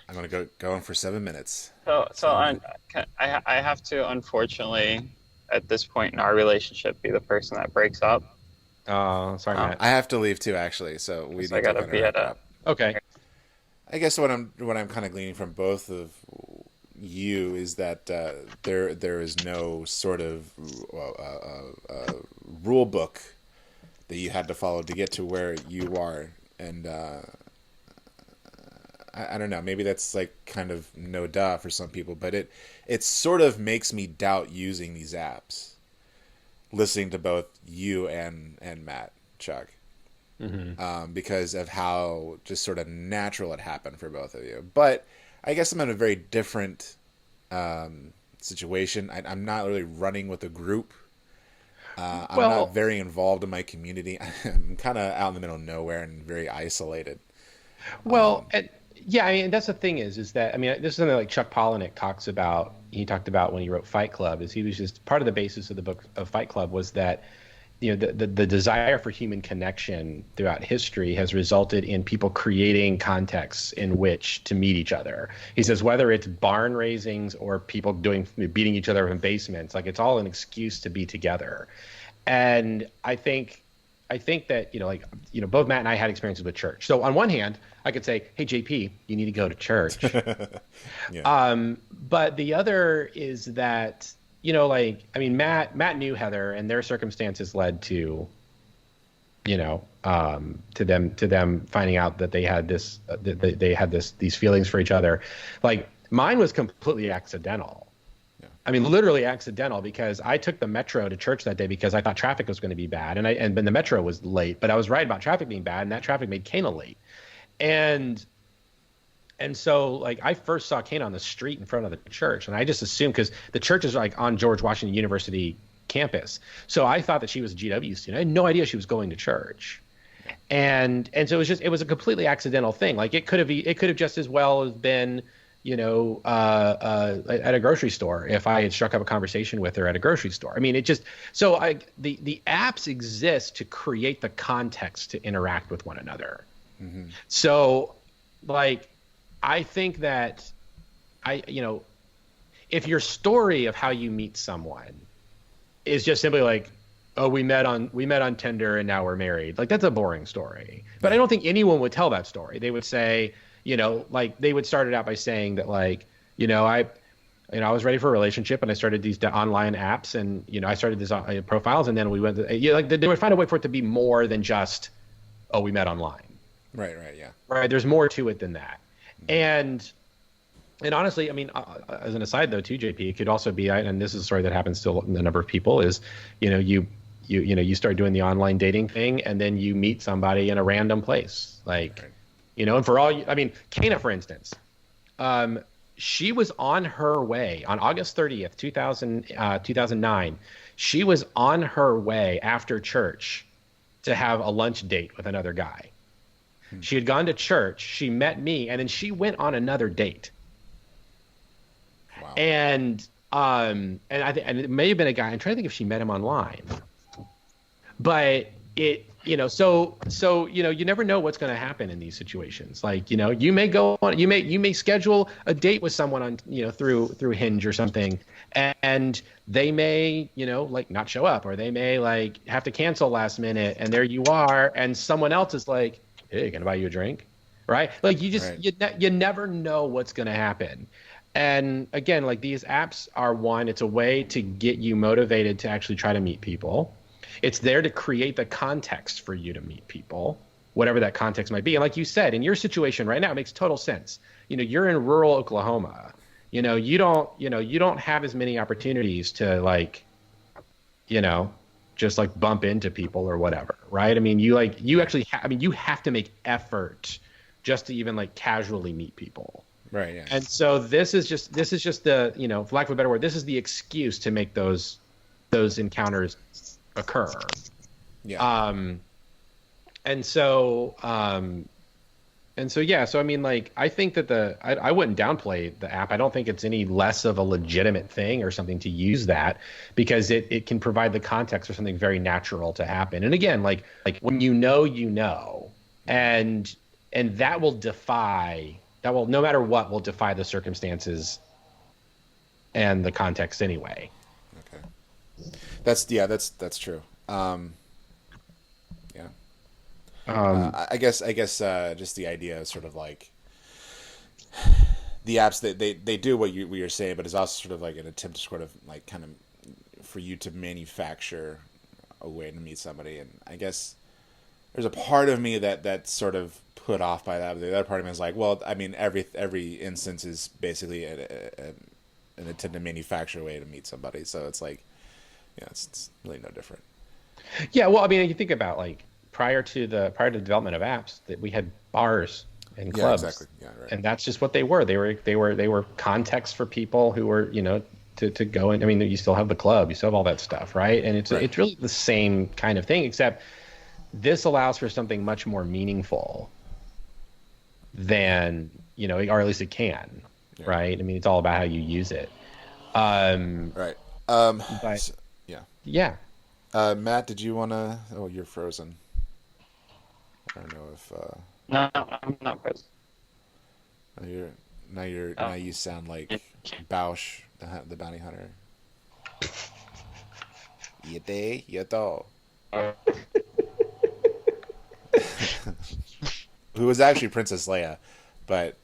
Speaker 2: I'm gonna go in for 7 minutes.
Speaker 3: So I have to, unfortunately, at this point in our relationship, be the person that breaks up.
Speaker 1: Oh, sorry, Matt.
Speaker 2: I have to leave too, actually. So I gotta be at a.
Speaker 1: Okay.
Speaker 2: I guess what I'm kind of gleaning from both of you is that there is no sort of rule book that you had to follow to get to where you are, and I don't know, maybe that's like kind of no duh for some people, but it sort of makes me doubt using these apps, listening to both you and Matt, Chuck. Mm-hmm. Because of how just sort of natural it happened for both of you. But I guess I'm in a very different situation. I'm not really running with a group. I'm not
Speaker 1: Well,
Speaker 2: very involved in my community. I'm kind of out in the middle of nowhere and very isolated.
Speaker 1: Well, and, yeah, I mean, that's the thing is that, I mean, this is something like Chuck Palahniuk talks about. He talked about when he wrote Fight Club, is he was just part of the basis of the book of Fight Club was that, the desire for human connection throughout history has resulted in people creating contexts in which to meet each other. He says whether it's barn raisings or people beating each other in basements, like it's all an excuse to be together. And I think that, both Matt and I had experiences with church. So on one hand, I could say, hey, JP, you need to go to church.
Speaker 2: Yeah.
Speaker 1: But the other is that, I mean, Matt knew Heather, and their circumstances led to, to them finding out that they had these feelings for each other. Like mine was completely accidental. I mean, literally accidental, because I took the metro to church that day because I thought traffic was going to be bad, and the metro was late, but I was right about traffic being bad, and that traffic made Kana late, and so like I first saw Kana on the street in front of the church, and I just assumed because the church is like on George Washington University campus, so I thought that she was a GW student. I had no idea she was going to church, and so it was a completely accidental thing. Like it could have just as well as been, at a grocery store if I had struck up a conversation with her at a grocery store. I mean, the apps exist to create the context to interact with one another.
Speaker 2: Mm-hmm.
Speaker 1: So, like, I think that if your story of how you meet someone is just simply like, oh, we met on Tinder and now we're married, like that's a boring story. But I don't think anyone would tell that story. They would say, like they would start it out by saying that like, I was ready for a relationship and I started these online apps and, I started these profiles and then we went to, like they would find a way for it to be more than just, oh, we met online.
Speaker 2: Right. Yeah.
Speaker 1: Right. There's more to it than that. And honestly, I mean, as an aside though, too, JP, it could also be, and this is a story that happens to a number of people is, you start doing the online dating thing and then you meet somebody in a random place. Like,
Speaker 2: Right.
Speaker 1: And for all, I mean, Kana, for instance, she was on her way on August 30th, 2009. She was on her way after church to have a lunch date with another guy. She had gone to church. She met me, and then she went on another date.
Speaker 2: Wow.
Speaker 1: And it may have been a guy. I'm trying to think if she met him online, but you never know what's going to happen in these situations. Like, you may go on, you may schedule a date with someone on, through Hinge or something, and they may, like not show up, or they may like have to cancel last minute, and there you are, and someone else is like, hey, can I buy you a drink? Right? Like you never know what's going to happen. And again, like these apps are it's a way to get you motivated to actually try to meet people. It's there to create the context for you to meet people, whatever that context might be. And like you said, in your situation right now, it makes total sense. You're in rural Oklahoma. You don't have as many opportunities to like, just like bump into people or whatever, right? I mean, you have to make effort just to even like casually meet people.
Speaker 2: Right. Yeah.
Speaker 1: And so this is just the, for lack of a better word, this is the excuse to make those encounters occur.
Speaker 2: Yeah.
Speaker 1: So I mean, like, I think that I wouldn't downplay the app. I don't think it's any less of a legitimate thing or something to use that, because it can provide the context for something very natural to happen. And again, like when and that will no matter what, will defy the circumstances and the context anyway.
Speaker 2: Okay. That's true. Yeah. I guess just the idea of sort of like the apps that they do what you're saying, but it's also sort of like an attempt to sort of like kind of for you to manufacture a way to meet somebody. And I guess there's a part of me that's sort of put off by that. But the other part of me is like, well, I mean, every instance is basically an attempt to manufacture a way to meet somebody. So it's like, yeah, it's really no different.
Speaker 1: Yeah, well, I mean, you think about like prior to the development of apps, that we had bars and
Speaker 2: Yeah,
Speaker 1: clubs.
Speaker 2: exactly. Yeah, right.
Speaker 1: And that's just what they were. They were context for people who were, to go in. I mean, you still have the club, you still have all that stuff, right? And it's really the same kind of thing, except this allows for something much more meaningful than, or at least it can, right? I mean, it's all about how you use it.
Speaker 2: Right.
Speaker 1: But
Speaker 2: So, yeah.
Speaker 1: yeah.
Speaker 2: Matt, did you want to? Oh, you're frozen. I don't know if.
Speaker 3: No, I'm not present.
Speaker 2: Now you sound like Bausch, the bounty hunter. Yete, yeto. Who was actually Princess Leia, but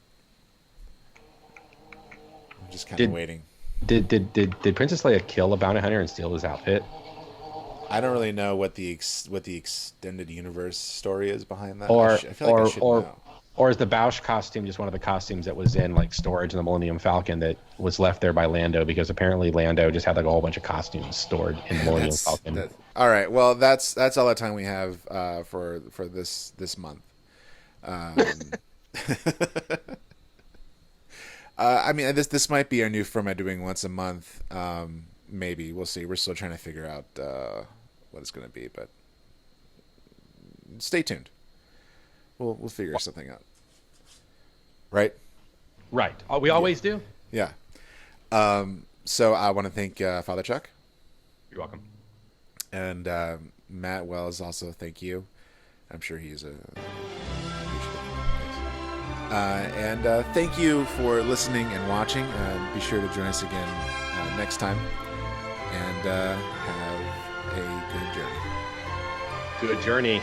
Speaker 2: I'm just kind of waiting.
Speaker 1: Did Princess Leia kill a bounty hunter and steal his outfit?
Speaker 2: I don't really know what the extended universe story is behind that.
Speaker 1: Or
Speaker 2: I feel like I should know.
Speaker 1: Or is the Bausch costume just one of the costumes that was in like storage in the Millennium Falcon that was left there by Lando, because apparently Lando just had like a whole bunch of costumes stored in the Millennium Falcon.
Speaker 2: All right. Well, that's all the time we have for this month. I mean, this might be our new format, doing once a month. Maybe we'll see. We're still trying to figure out what it's going to be, but stay tuned. We'll figure something out. Right?
Speaker 1: Right. We always do.
Speaker 2: Yeah. So I want to thank Father Chuck.
Speaker 1: You're welcome.
Speaker 2: And Matt Wells, also thank you. I'm sure he's and thank you for listening and watching. Be sure to join us again next time. And have a good journey.
Speaker 1: Good journey.